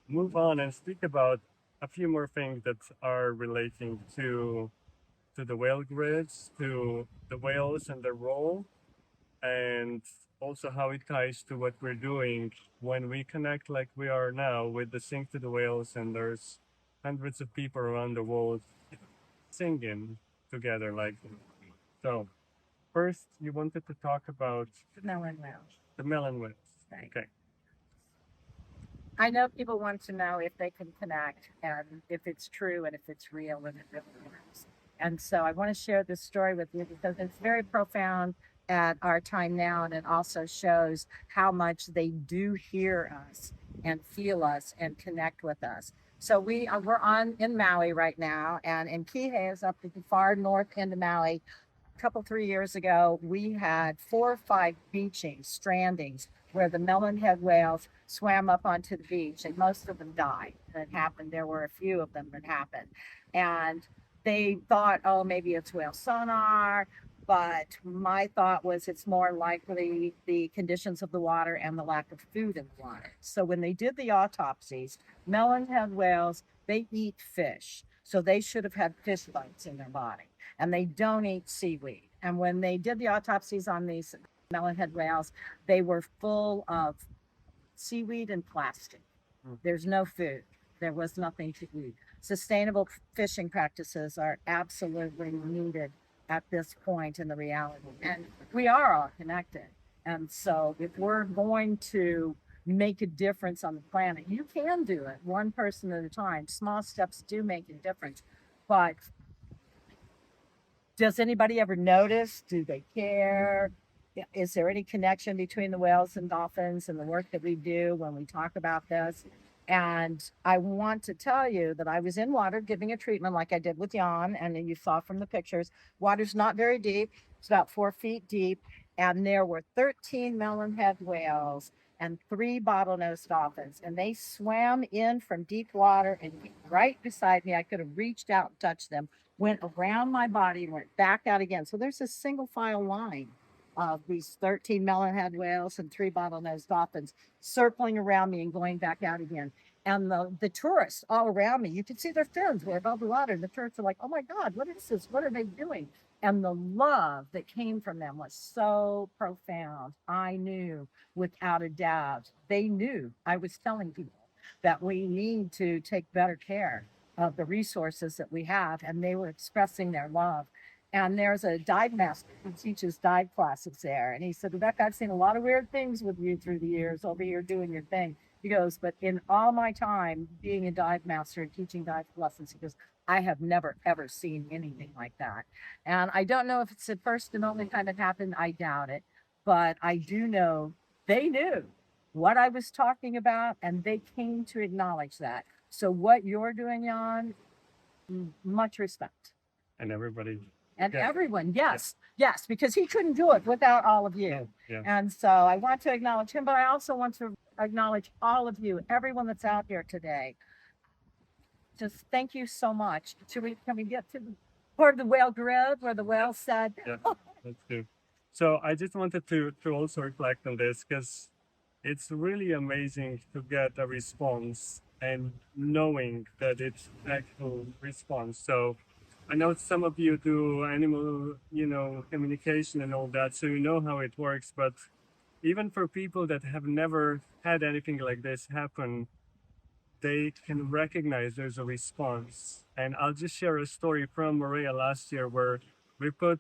move on and speak about a few more things that are relating to the whale grids, to the whales and their role, and also how it ties to what we're doing when we connect like we are now with the Sync to the Whales, and there's hundreds of people around the world singing together like so. First, you wanted to talk about The Melon-Head. the Melon-Head. Right. Okay. I know people want to know if they can connect and if it's true and if it's real and it really works. And so I want to share this story with you because it's very profound at our time now, and it also shows how much they do hear us and feel us and connect with us. So we're on in Maui right now, and in Kihei is up at the far north end of Maui. A couple 3 years ago, we had 4 or 5 beachings, strandings, where the Melon-Head whales swam up onto the beach, and most of them died. That happened. There were a few of them that happened, and they thought, oh, maybe it's whale sonar. But my thought was it's more likely the conditions of the water and the lack of food in the water. So when they did the autopsies, Melon-Head whales, they eat fish. So they should have had fish bites in their body, and they don't eat seaweed. And when they did the autopsies on these Melon-Head whales, they were full of seaweed and plastic. There's no food. There was nothing to eat. Sustainable fishing practices are absolutely needed at this point in the reality. And we are all connected. And so if we're going to make a difference on the planet, you can do it one person at a time. Small steps do make a difference. But does anybody ever notice? Do they care? Is there any connection between the whales and dolphins and the work that we do when we talk about this? And I want to tell you that I was in water giving a treatment like I did with Jan, and you saw from the pictures, water's not very deep. It's about 4 feet deep. And there were 13 Melon-Head whales and 3 bottlenose dolphins. And they swam in from deep water and right beside me. I could have reached out and touched them, went around my body, and went back out again. So there's a single file line of these 13 Melon-Head whales and 3 bottlenose dolphins circling around me and going back out again. And the tourists all around me, you could see their fins were above the water. And the tourists are like, oh my God, what is this? What are they doing? And the love that came from them was so profound. I knew without a doubt, they knew I was telling people that we need to take better care of the resources that we have. And they were expressing their love. And there's a dive master who teaches dive classes there. And he said, Rebecca, I've seen a lot of weird things with you through the years over here doing your thing. He goes, but in all my time being a dive master and teaching dive lessons, he goes, I have never, ever seen anything like that. And I don't know if it's the first and only time it happened. I doubt it. But I do know they knew what I was talking about, and they came to acknowledge that. So what you're doing, Jan, much respect. And everybody. And Yeah. everyone, yes, yes, because he couldn't do it without all of you. Yeah. And so I want to acknowledge him, but I also want to acknowledge all of you, everyone that's out here today. Just thank you so much. Can we get to the part of the whale grid where the whale said, Yeah, let's do. So I just wanted to also reflect on this because it's really amazing to get a response and knowing that it's actual response. So I know some of you do animal, communication and all that, so you know how it works. But even for people that have never had anything like this happen, they can recognize there's a response. And I'll just share a story from Maria last year where we put,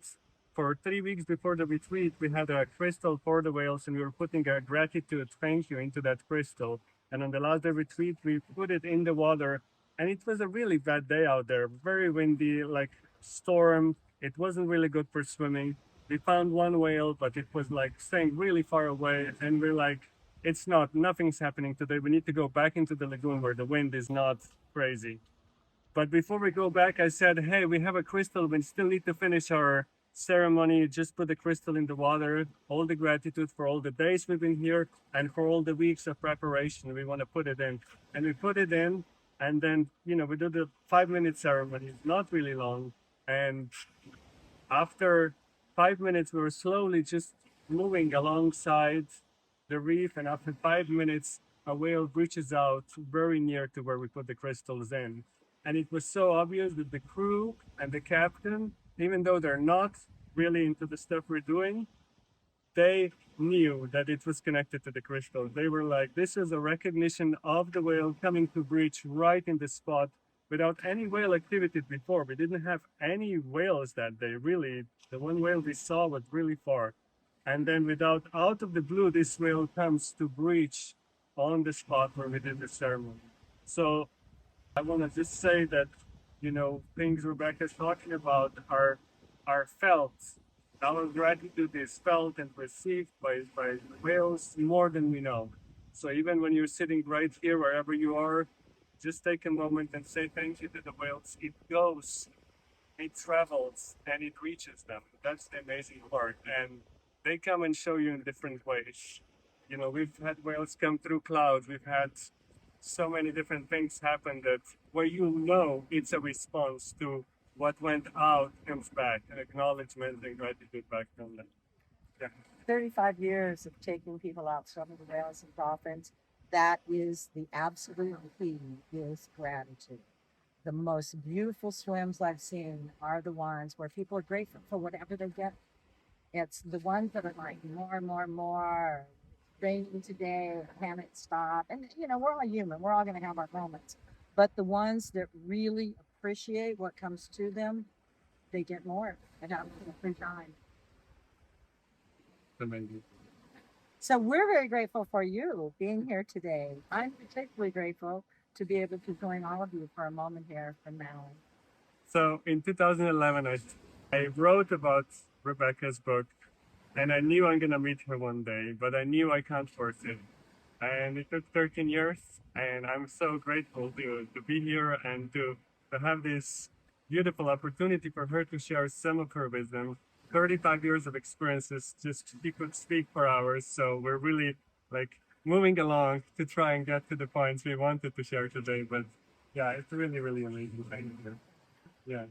for 3 weeks before the retreat, we had a crystal for the whales and we were putting a gratitude thank you into that crystal. And on the last day retreat, we put it in the water, and it was a really bad day out there, very windy, like storm. It wasn't really good for swimming. We found one whale, but it was like staying really far away, and we're like, nothing's happening today. We need to go back into the lagoon where the wind is not crazy. But before we go back, I said, hey, we have a crystal. We still need to finish our ceremony. Just put the crystal in the water. All the gratitude for all the days we've been here and for all the weeks of preparation. We want to put it in. And we put it in. And then, we do the 5-minute ceremony. It's not really long. And after 5 minutes, we were slowly just moving alongside the reef, and after 5 minutes, a whale reaches out very near to where we put the crystals in. And it was so obvious that the crew and the captain, even though they're not really into the stuff we're doing, they knew that it was connected to the crystals. They were like, this is a recognition of the whale coming to breach right in the spot without any whale activity before. We didn't have any whales that day, really. The one whale we saw was really far. And then out of the blue, this whale comes to breach on the spot where we did the ceremony. So I want to just say that, things Rebecca's talking about are felt Our gratitude is felt and perceived by whales more than we know. So even when you're sitting right here, wherever you are, just take a moment and say thank you to the whales. It goes, it travels, and it reaches them. That's the amazing part. And they come and show you in different ways. You know, we've had whales come through clouds. We've had so many different things happen that where you know it's a response to what went out comes back, an acknowledgement and gratitude back from them. Yeah. 35 years of taking people out swimming with whales and dolphins. That is the absolute key is gratitude. The most beautiful swims I've seen are the ones where people are grateful for whatever they get. It's the ones that are like more and more and more raining today, can it stop? And you know, we're all human, we're all gonna have our moments. But the ones that really appreciate what comes to them, they get more and have a free time. Amazing. So we're very grateful for you being here today. I'm particularly grateful to be able to join all of you for a moment here from Maui. So in 2011, I wrote about Rebecca's book, and I knew I'm gonna meet her one day, but I knew I can't force it. And it took 13 years, and I'm so grateful to be here and to have this beautiful opportunity for her to share some of her wisdom. 35 years of experiences, just she could speak for hours. So we're really like moving along to try and get to the points we wanted to share today. But yeah, it's really, really amazing. Thank you. Yeah.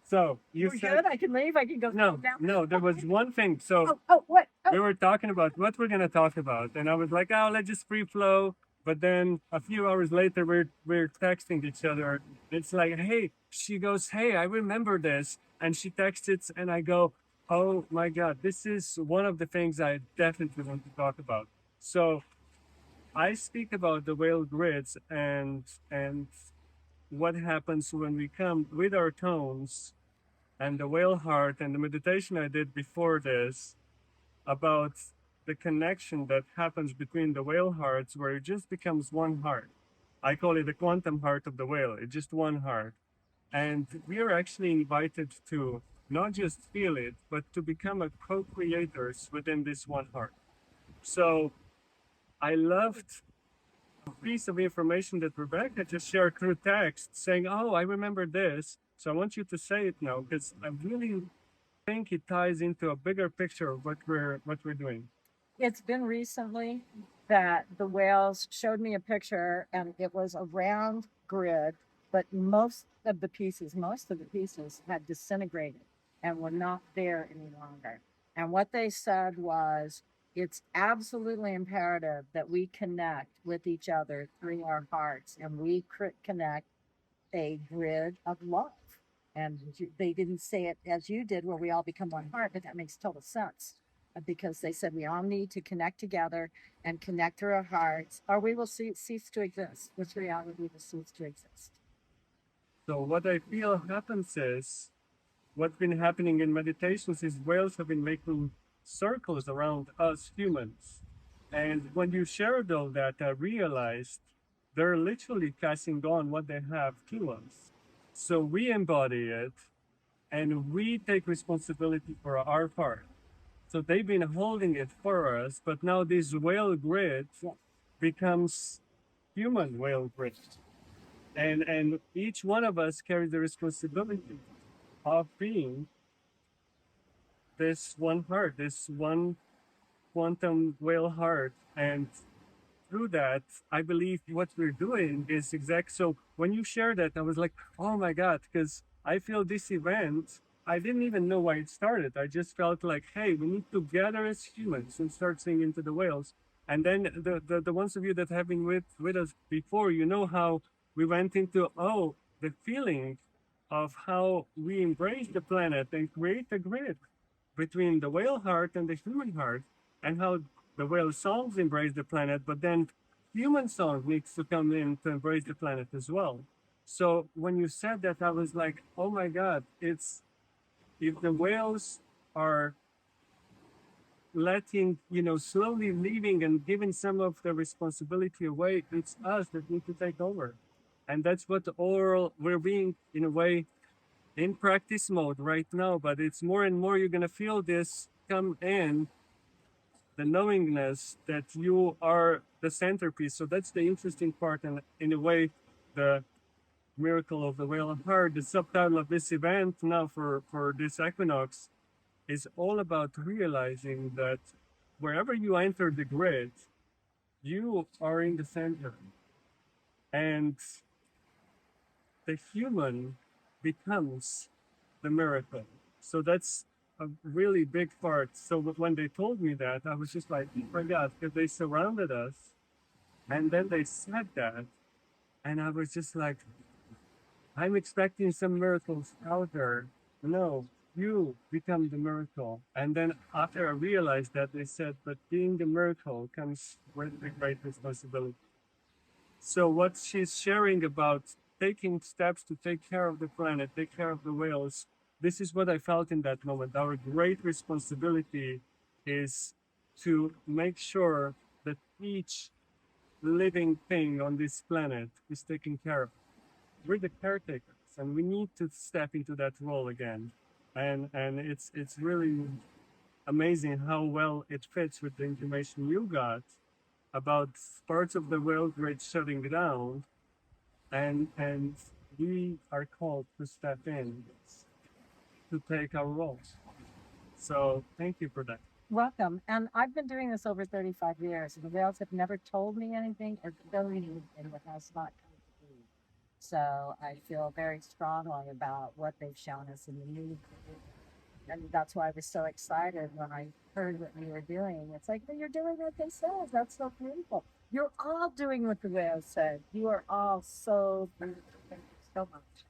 So you We're said good. I can leave. I can go no, down. no. There was one thing. So What? we were talking about what we're gonna talk about, and I was like, "Oh, let's just free flow." But then a few hours later, we're texting each other. It's like, "Hey," she goes, "Hey, I remember this," and she texts it, and I go, "Oh my God, this is one of the things I definitely want to talk about." So I speak about the whale grids and what happens when we come with our tones and the whale heart and the meditation I did before this about the connection that happens between the whale hearts where it just becomes one heart. I call it the quantum heart of the whale. It's just one heart. And we are actually invited to not just feel it, but to become a co-creators within this one heart. So I loved a piece of information that Rebecca just shared through text saying, "Oh, I remember this. So I want you to say it now because I really think it ties into a bigger picture of what we're doing." It's been recently that the whales showed me a picture and it was a round grid, but most of the pieces had disintegrated and were not there any longer. And what they said was, it's absolutely imperative that we connect with each other through our hearts and we connect a grid of love. And they didn't say it as you did, where we all become one heart, but that makes total sense because they said we all need to connect together and connect through our hearts, or we will cease to exist. This reality will cease to exist. So what I feel happens is what's been happening in meditations is whales have been making circles around us humans. And when you shared all that, I realized they're literally passing on what they have to us. So we embody it and we take responsibility for our part. So they've been holding it for us, but now this whale grid becomes human whale grid. And each one of us carries the responsibility of being this one heart, this one quantum whale heart. And through that, I believe what we're doing is exact. So when you share that, I was like, oh my God, because I feel this event, I didn't even know why it started. I just felt like, hey, we need to gather as humans and start singing to the whales. And then the ones of you that have been with us before, you know how we went into, oh, the feeling of how we embrace the planet and create a grid between the whale heart and the human heart, and how the whale songs embrace the planet, but then human song needs to come in to embrace the planet as well. So when you said that, I was like, oh my God, it's if the whales are letting, slowly leaving and giving some of the responsibility away, it's us that need to take over. And that's what the oral, we're being, in a way, in practice mode right now, but it's more and more you're gonna feel this come in, the knowingness that you are the centerpiece. So that's the interesting part, and in a way, the miracle of the whale heart. The subtitle of this event now for this equinox is all about realizing that wherever you enter the grid, you are in the center, and the human becomes the miracle. So that's a really big part. So when they told me that, I was just like, oh my God, because they surrounded us. And then they said that. And I was just like, I'm expecting some miracles out there. No, you become the miracle. And then after I realized that, they said, but being the miracle comes with a great responsibility. So what she's sharing about taking steps to take care of the planet, take care of the whales, this is what I felt in that moment. Our great responsibility is to make sure that each living thing on this planet is taken care of. We're the caretakers, and we need to step into that role again. And it's really amazing how well it fits with the information you got about parts of the world where it's shutting down, and we are called to step in to take our roles. So thank you for that. Welcome. And I've been doing this over 35 years, and the whales have never told me anything or shown me anything that has not come to me. So I feel very strongly about what they've shown us in the news. And that's why I was so excited when I heard what you were doing. It's like, well, you're doing what they said. That's so beautiful. You're all doing what the whales said. You are all so beautiful. Thank you so much.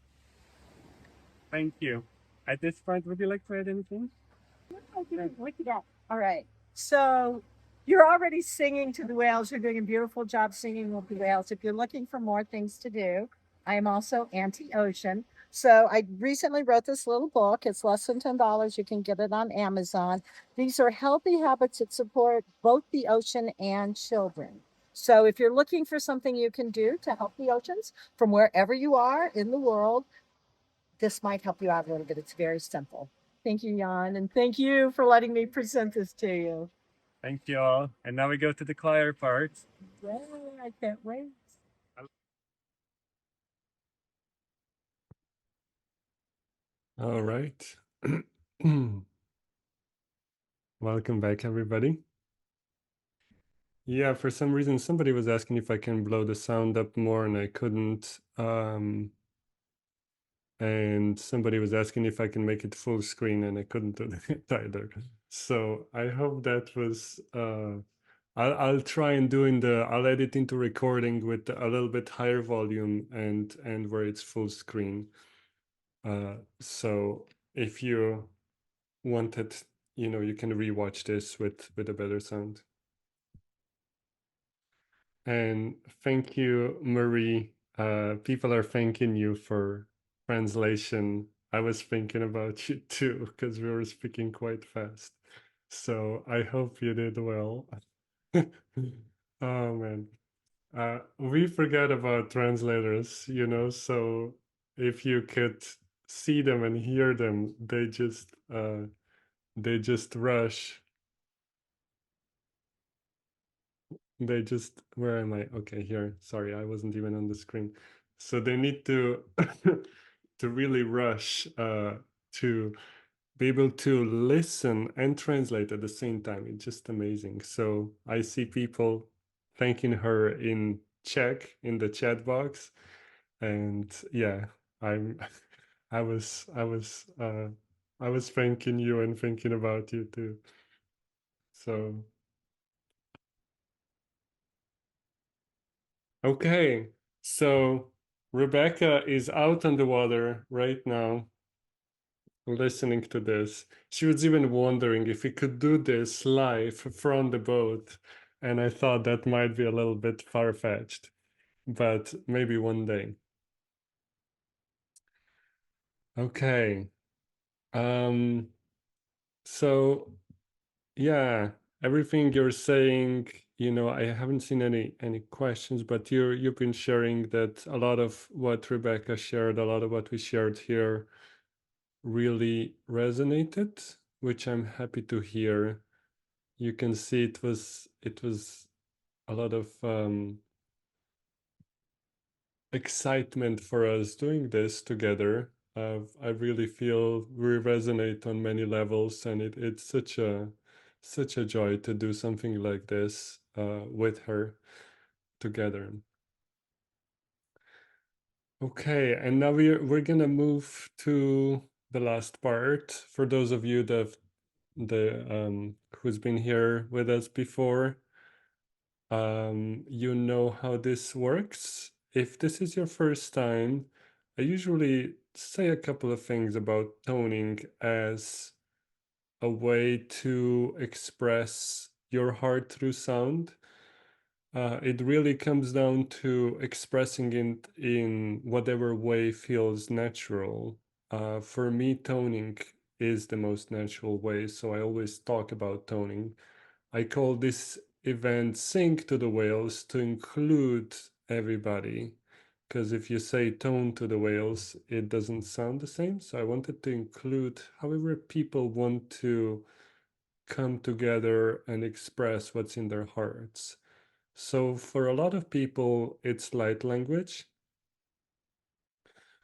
Thank you. At this point, would you like to add anything? Okay, look at that. All right. So you're already singing to the whales. You're doing a beautiful job singing with the whales. If you're looking for more things to do, I am also anti-ocean. So I recently wrote this little book. It's less than $10. You can get it on Amazon. These are healthy habits that support both the ocean and children. So if you're looking for something you can do to help the oceans from wherever you are in the world, this might help you out a little bit. It's very simple. Thank you, Jan, and thank you for letting me present this to you. Thank you all. And now we go to the choir part. Yay, I can't wait. All right. Welcome back, everybody. Yeah, for some reason, somebody was asking if I can blow the sound up more, and I couldn't. And somebody was asking if I can make it full screen, and I couldn't do it either. So I hope that was. I'll try and I'll edit into recording with a little bit higher volume and where it's full screen. So if you wanted, you can rewatch this with a better sound. And thank you, Marie. People are thanking you for translation. I was thinking about you too, because we were speaking quite fast. So I hope you did well. Oh man. We forget about translators, so if you could see them and hear them, they just rush. Where am I? Okay, here. Sorry, I wasn't even on the screen. So they need to to really rush to be able to listen and translate at the same time. It's just amazing. So I see people thanking her in Czech in the chat box, and yeah, I'm I was I was uh I was thanking you and thinking about you too. So okay, so Rebecca is out on the water right now listening to this. She was even wondering if we could do this live from the boat, and I thought that might be a little bit far-fetched, but maybe one day. Okay. Um, so yeah, everything you're saying, I haven't seen any questions, but you've been sharing that a lot of what Rebecca shared, a lot of what we shared here really resonated, which I'm happy to hear. You can see it was a lot of excitement for us doing this together. I really feel we resonate on many levels, and it's such a joy to do something like this with her together. Okay, and now we're gonna move to the last part. For those of you that the who's been here with us before, you know how this works. If this is your first time, I usually say a couple of things about toning as a way to express your heart through sound. It really comes down to expressing it in whatever way feels natural. For me, toning is the most natural way, so I always talk about toning. I call this event Sing to the Whales to include everybody. Because if you say tone to the whales, it doesn't sound the same. So I wanted to include however people want to come together and express what's in their hearts. So for a lot of people, it's light language.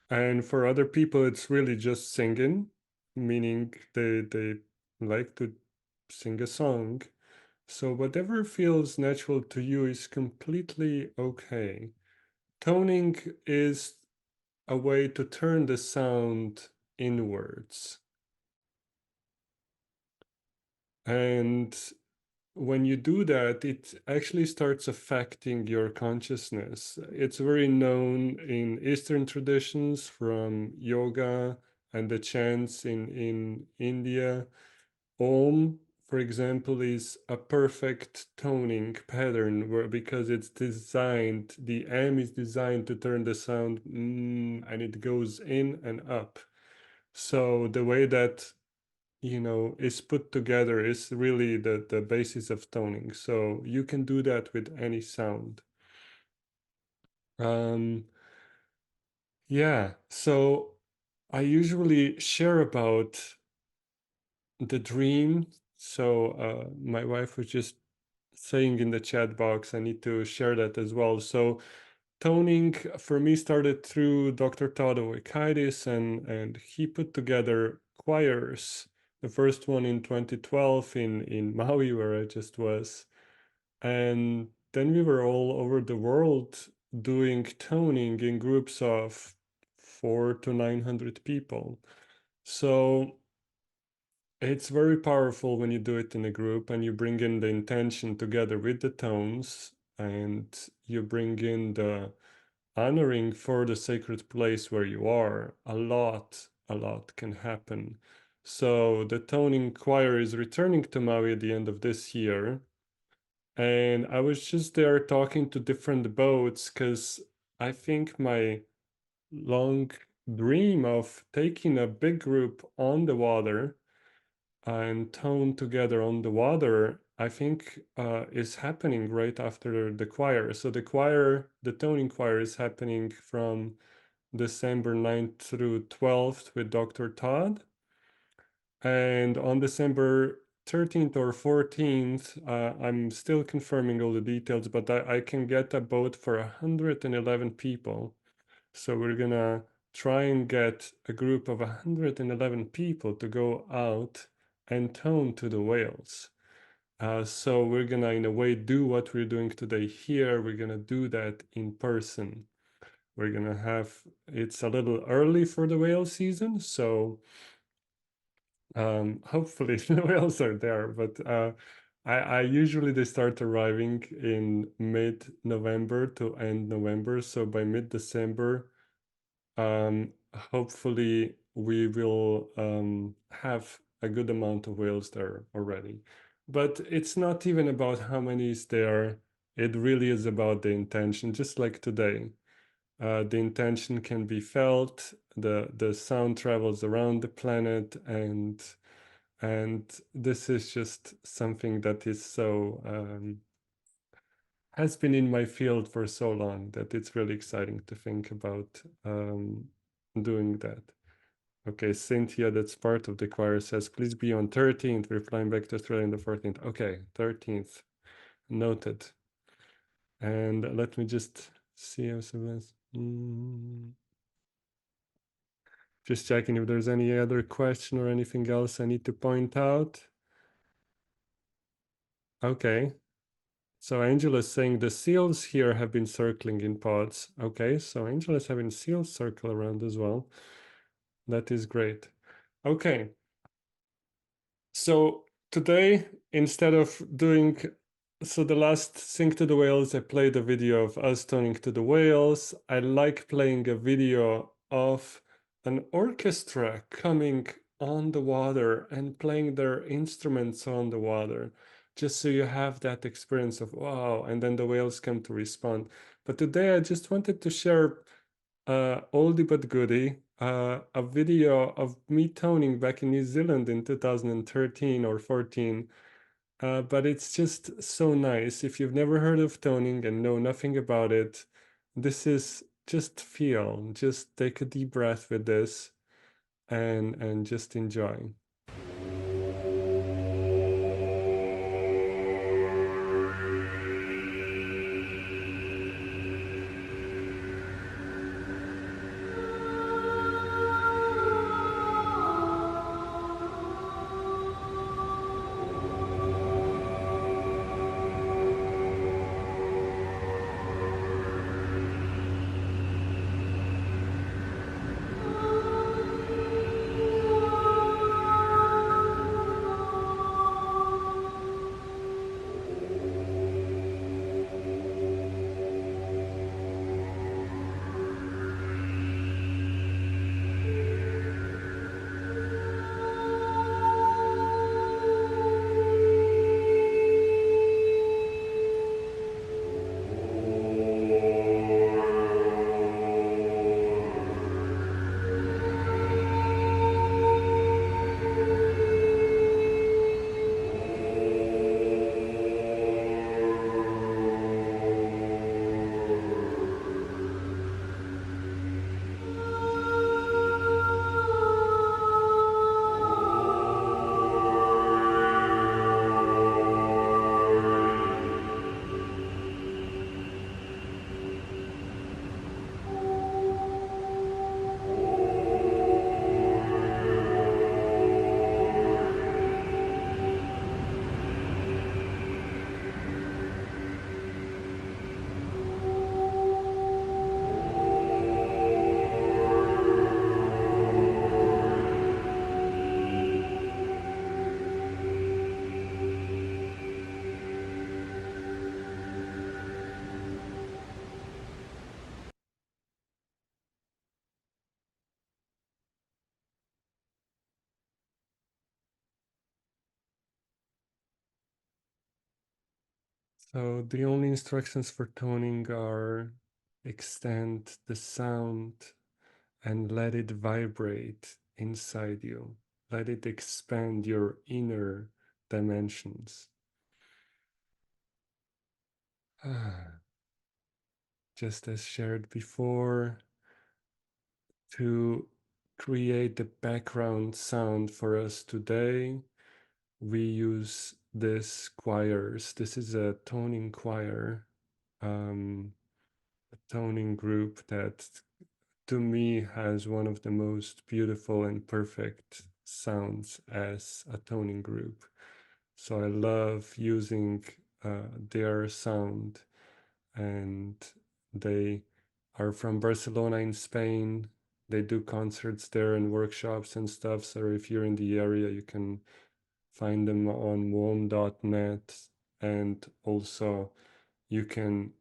And for other people, it's really just singing, meaning they like to sing a song. So whatever feels natural to you is completely okay. Toning is a way to turn the sound inwards. And when you do that, it actually starts affecting your consciousness. It's very known in Eastern traditions from yoga and the chants in India. Om, for example, is a perfect toning pattern where because it's designed, the M is designed to turn the sound and it goes in and up. So the way that is put together is really the basis of toning. So you can do that with any sound. Um, yeah, so I usually share about the dream. So my wife was just saying in the chat box, I need to share that as well. So toning for me started through Dr. Todd Oikaitis, and he put together choirs. The first one in 2012 in Maui, where I just was. And then we were all over the world doing toning in groups of 400 to 900 people. So it's very powerful when you do it in a group and you bring in the intention together with the tones, and you bring in the honoring for the sacred place where you are. A lot can happen. So the toning choir is returning to Maui at the end of this year. And I was just there talking to different boats because I think my long dream of taking a big group on the water and tone together on the water, I think is happening right after the choir. So the choir, the toning choir is happening from December 9th through 12th with Dr. Todd. And on December 13th or 14th, I'm still confirming all the details, but I can get a boat for 111 people. So we're gonna try and get a group of 111 people to go out and tone to the whales. So we're gonna, in a way, do what we're doing today here. We're gonna do that in person. We're gonna have, it's a little early for the whale season, so hopefully the whales are there, but I usually they start arriving in mid-November to end November. So by mid-December, hopefully we will have a good amount of whales there already. But it's not even about how many is there. It really is about the intention, just like today. The intention can be felt, the sound travels around the planet, and this is just something that is so has been in my field for so long that it's really exciting to think about doing that. Okay, Cynthia, that's part of the choir, says, please be on 13th. We're flying back to Australia on the 14th. Okay, 13th. Noted. And let me just see if just checking if there's any other question or anything else I need to point out. Okay. So Angela's saying the seals here have been circling in pods. Okay, so Angela's having seals circle around as well. That is great. Okay. So today, instead of doing, so the last Sing to the Whales, I played a video of us toning to the whales. I like playing a video of an orchestra coming on the water and playing their instruments on the water, just so you have that experience of wow, and then the whales come to respond. But today I just wanted to share oldie but goodie, a video of me toning back in New Zealand in 2013 or 14. But it's just so nice. If you've never heard of toning and know nothing about it, this is just feel, just take a deep breath with this and just enjoy. So the only instructions for toning are extend the sound and let it vibrate inside you. Let it expand your inner dimensions. Just as shared before, to create the background sound for us today, we use this choirs. This is a toning choir, a toning group that to me has one of the most beautiful and perfect sounds as a toning group. So I love using their sound, and they are from Barcelona in Spain. They do concerts there and workshops and stuff. So if you're in the area, you can find them on warm.net, and also you can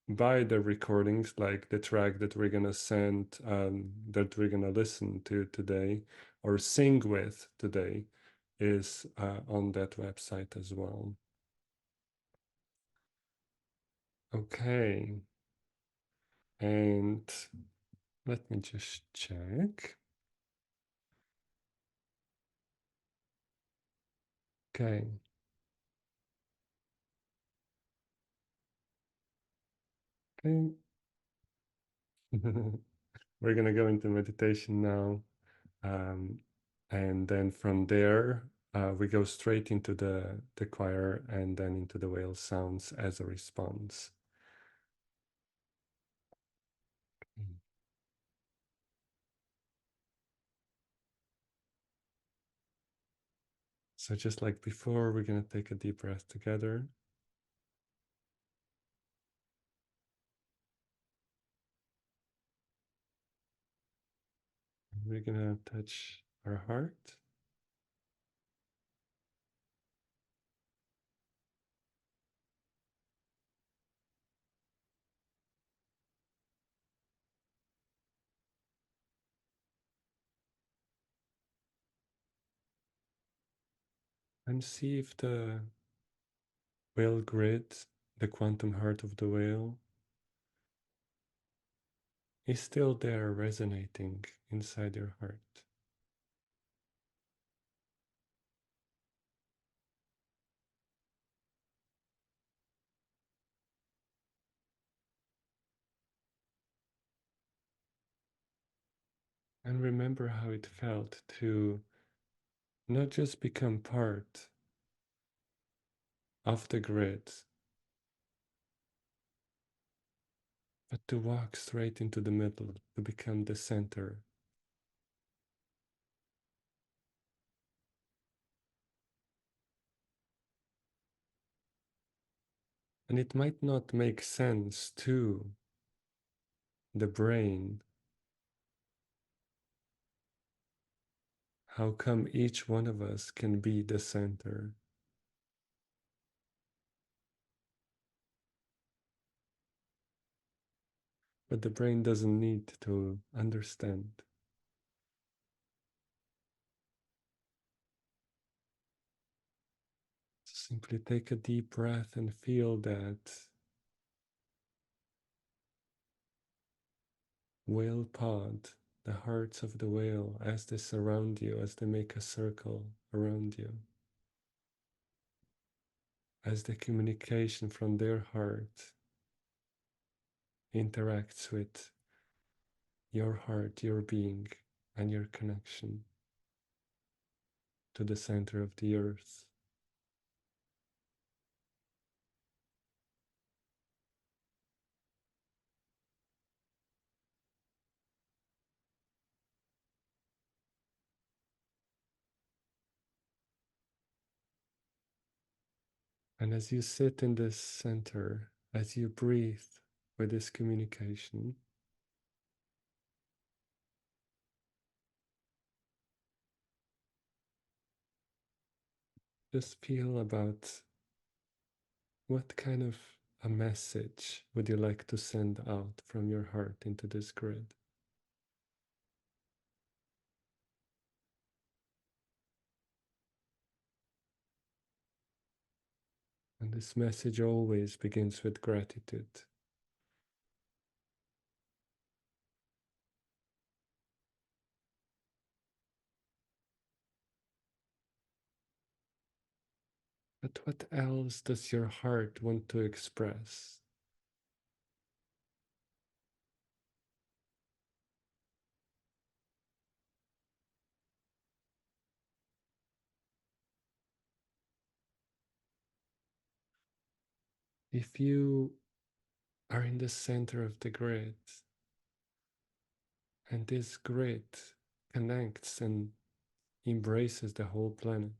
buy the recordings, like the track that we're gonna send, that we're gonna listen to today or sing with today, is on that website as well. Okay, and let me just check. Okay. Okay. We're gonna go into meditation now. Um, and then from there, we go straight into the choir and then into the whale sounds as a response. Mm. So just like before, we're going to take a deep breath together. We're going to touch our heart. And see if the whale grid, the quantum heart of the whale, is still there resonating inside your heart. And remember how it felt to not just become part of the grid, but to walk straight into the middle, to become the center. And it might not make sense to the brain. How come each one of us can be the center? But the brain doesn't need to understand. Simply take a deep breath and feel that whale pod, the hearts of the whale, as they surround you, as they make a circle around you, as the communication from their heart interacts with your heart, your being, and your connection to the center of the earth. And as you sit in this center, as you breathe with this communication, just feel about what kind of a message would you like to send out from your heart into this grid? And this message always begins with gratitude. But what else does your heart want to express? If you are in the center of the grid, and this grid connects and embraces the whole planet,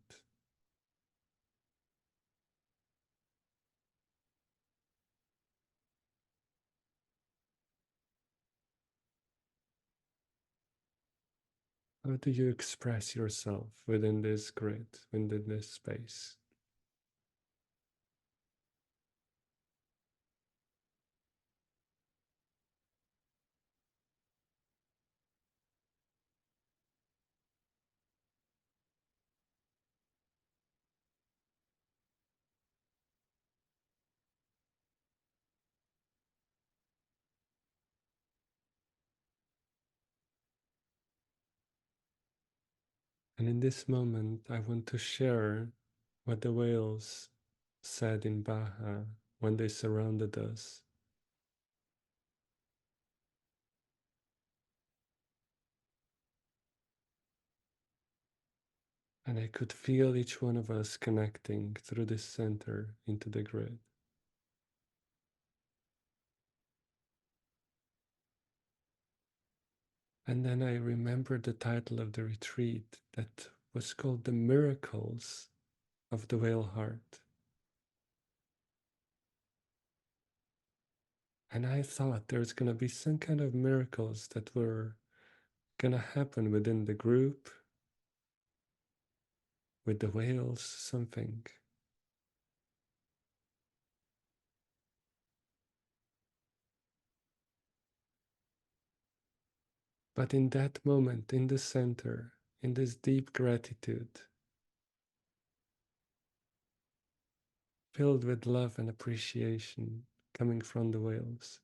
how do you express yourself within this grid, within this space? And in this moment, I want to share what the whales said in Baja when they surrounded us. And I could feel each one of us connecting through this center into the grid. And then I remembered the title of the retreat that was called The Miracles of the Whale Heart. And I thought there's going to be some kind of miracles that were going to happen within the group, with the whales, something. But in that moment, in the center, in this deep gratitude, filled with love and appreciation coming from the whales,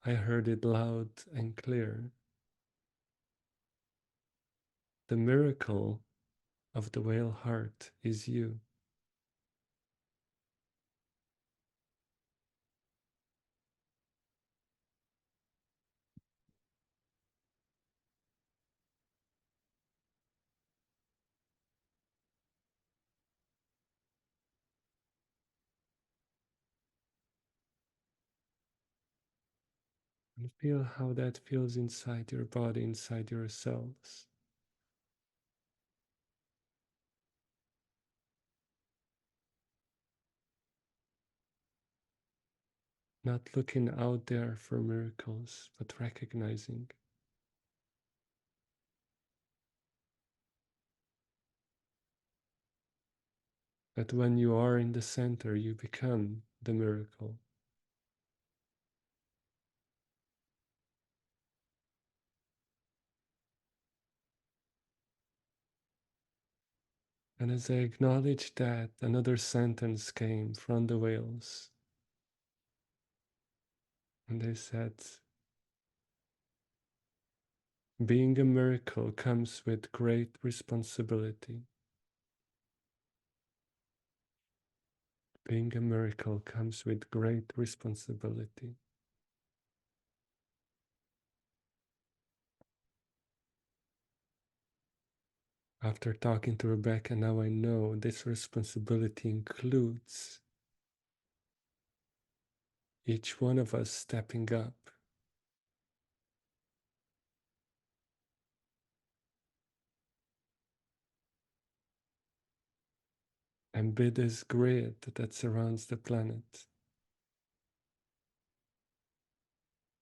I heard it loud and clear. The miracle of the whale heart is you. And feel how that feels inside your body, inside your cells. Not looking out there for miracles, but recognizing that when you are in the center, you become the miracle. And as I acknowledged that, another sentence came from the whales. And they said, being a miracle comes with great responsibility. Being a miracle comes with great responsibility. After talking to Rebecca, now I know this responsibility includes each one of us stepping up and be this grid that surrounds the planet.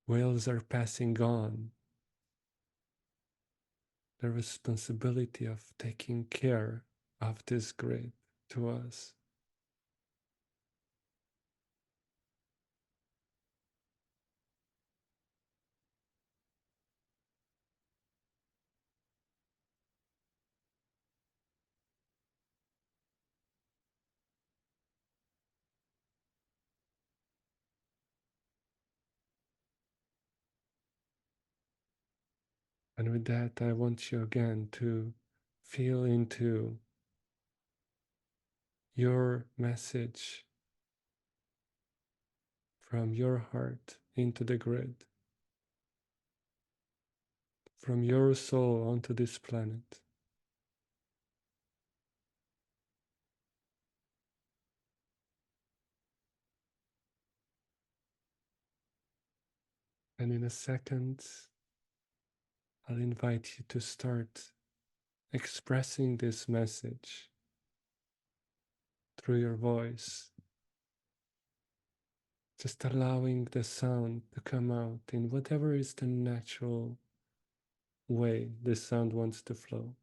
Whales are passing on the responsibility of taking care of this grid to us. And with that, I want you again to feel into your message from your heart into the grid, from your soul onto this planet. And in a second, I'll invite you to start expressing this message through your voice, just allowing the sound to come out in whatever is the natural way this sound wants to flow.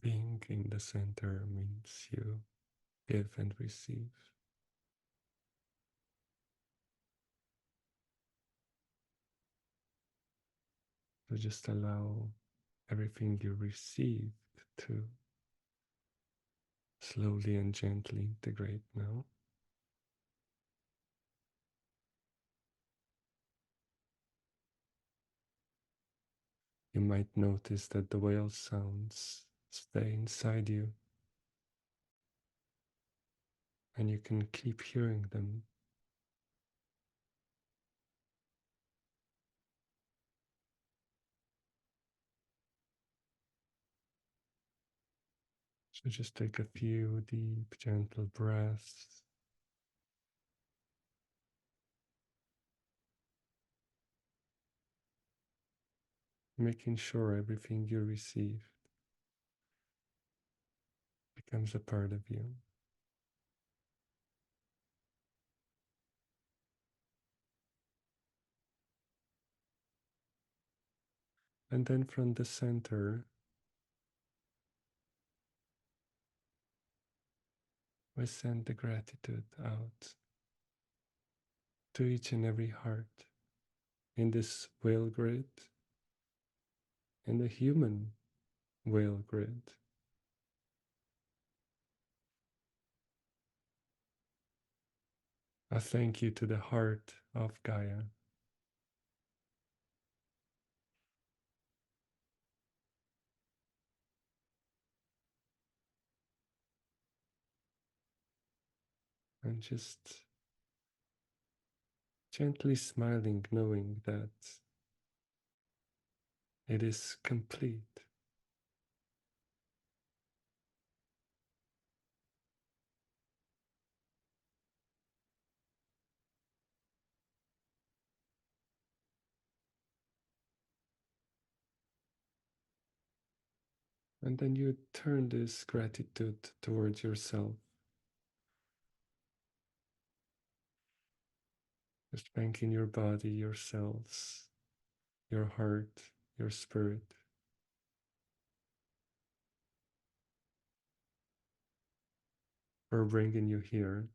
Being in the center means you give and receive. So just allow everything you received to slowly and gently integrate now. You might notice that the whale sounds stay inside you, and you can keep hearing them. So just take a few deep, gentle breaths. Making sure everything you receive becomes a part of you. And then from the center, we send the gratitude out to each and every heart in this whale grid, in the human whale grid. A thank you to the heart of Gaia. And just gently smiling, knowing that it is complete. And then you turn this gratitude towards yourself, just thanking your body, your cells, your heart, your spirit for bringing you here.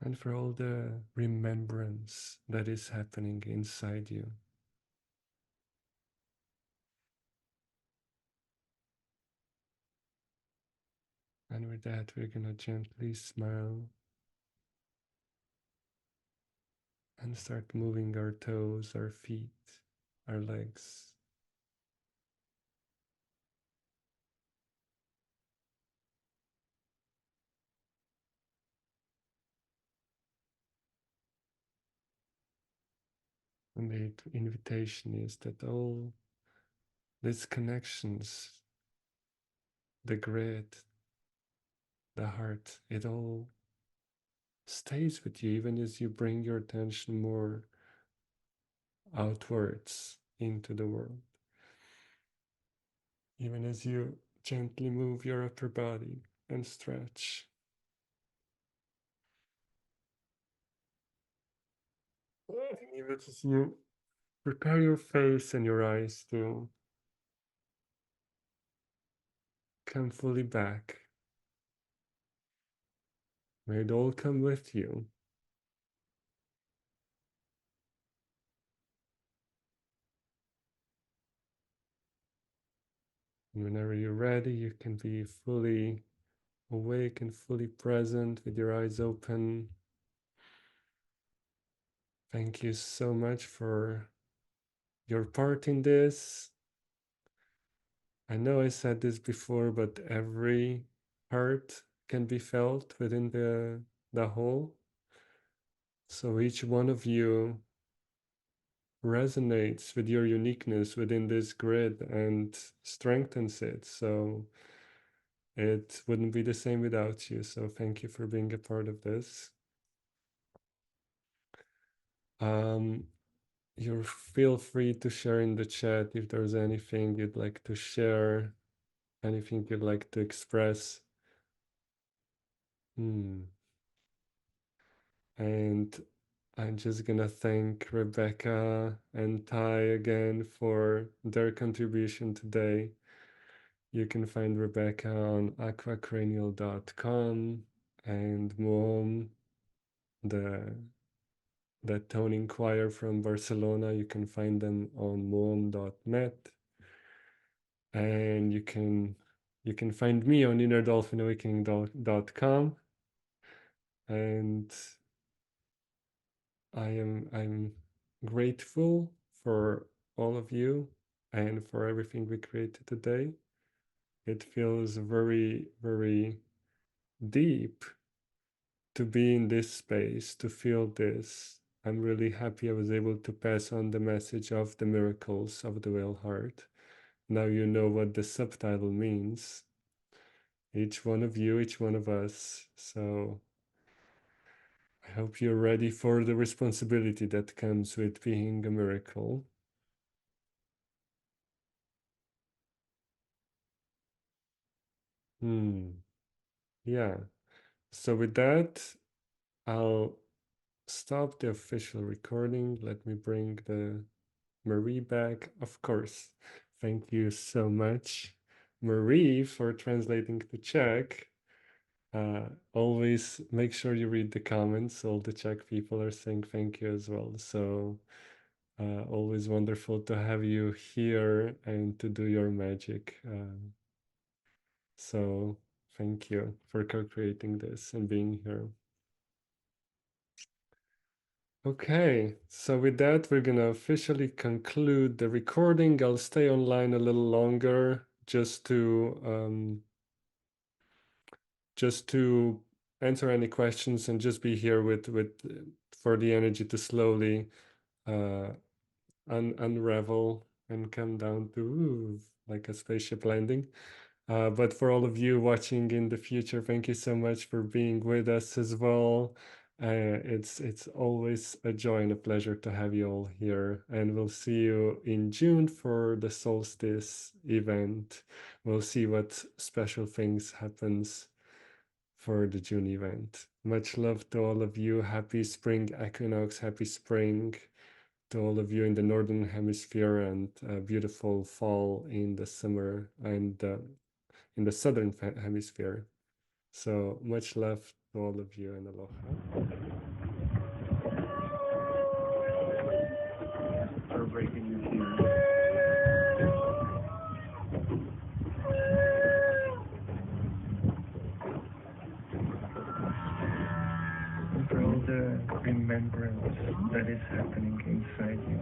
And for all the remembrance that is happening inside you. And with that, we're gonna gently smile and start moving our toes, our feet, our legs. And the invitation is that all these connections, the grid, the heart, it all stays with you even as you bring your attention more outwards into the world. Even as you gently move your upper body and stretch. Even as you prepare your face and your eyes to come fully back. May it all come with you. And whenever you're ready, you can be fully awake and fully present with your eyes open. Thank you so much for your part in this. I know I said this before, but every heart can be felt within the whole. So each one of you resonates with your uniqueness within this grid and strengthens it. So it wouldn't be the same without you. So thank you for being a part of this. You feel free to share in the chat if there's anything you'd like to share, anything you'd like to express. And I'm just gonna thank Rebecca and Ty again for their contribution today. You can find Rebecca on aquacranial.com and Mom, the toning choir from Barcelona. You can find them on mom.net. And you can find me on innerdolphinawakening.com. And I'm grateful for all of you and for everything we created today. It feels very, very deep to be in this space, to feel this. I'm really happy I was able to pass on the message of the miracles of the whale heart. Now you know what the subtitle means. Each one of you, each one of us. So I hope you're ready for the responsibility that comes with being a miracle. Yeah. So with that, I'll stop the official recording. Let me bring the Marie back. Of course. Thank you so much, Marie, for translating the Czech. Always make sure you read the comments. All the Czech people are saying thank you as well. So always wonderful to have you here and to do your magic. So thank you for co-creating this and being here. Okay, so with that, we're gonna officially conclude the recording. I'll stay online a little longer just to answer any questions and just be here with for the energy to slowly uh, unravel and come down to like a spaceship landing. But for all of you watching in the future, thank you so much for being with us as well. It's always a joy and a pleasure to have you all here, and we'll see you in June for the solstice event. We'll see what special things happens for the June event. Much love to all of you. Happy spring equinox, happy spring to all of you in the northern hemisphere, and beautiful fall in the summer and in the southern hemisphere. So much love to all of you, and aloha. For breaking your here. And for all the remembrance that is happening inside you.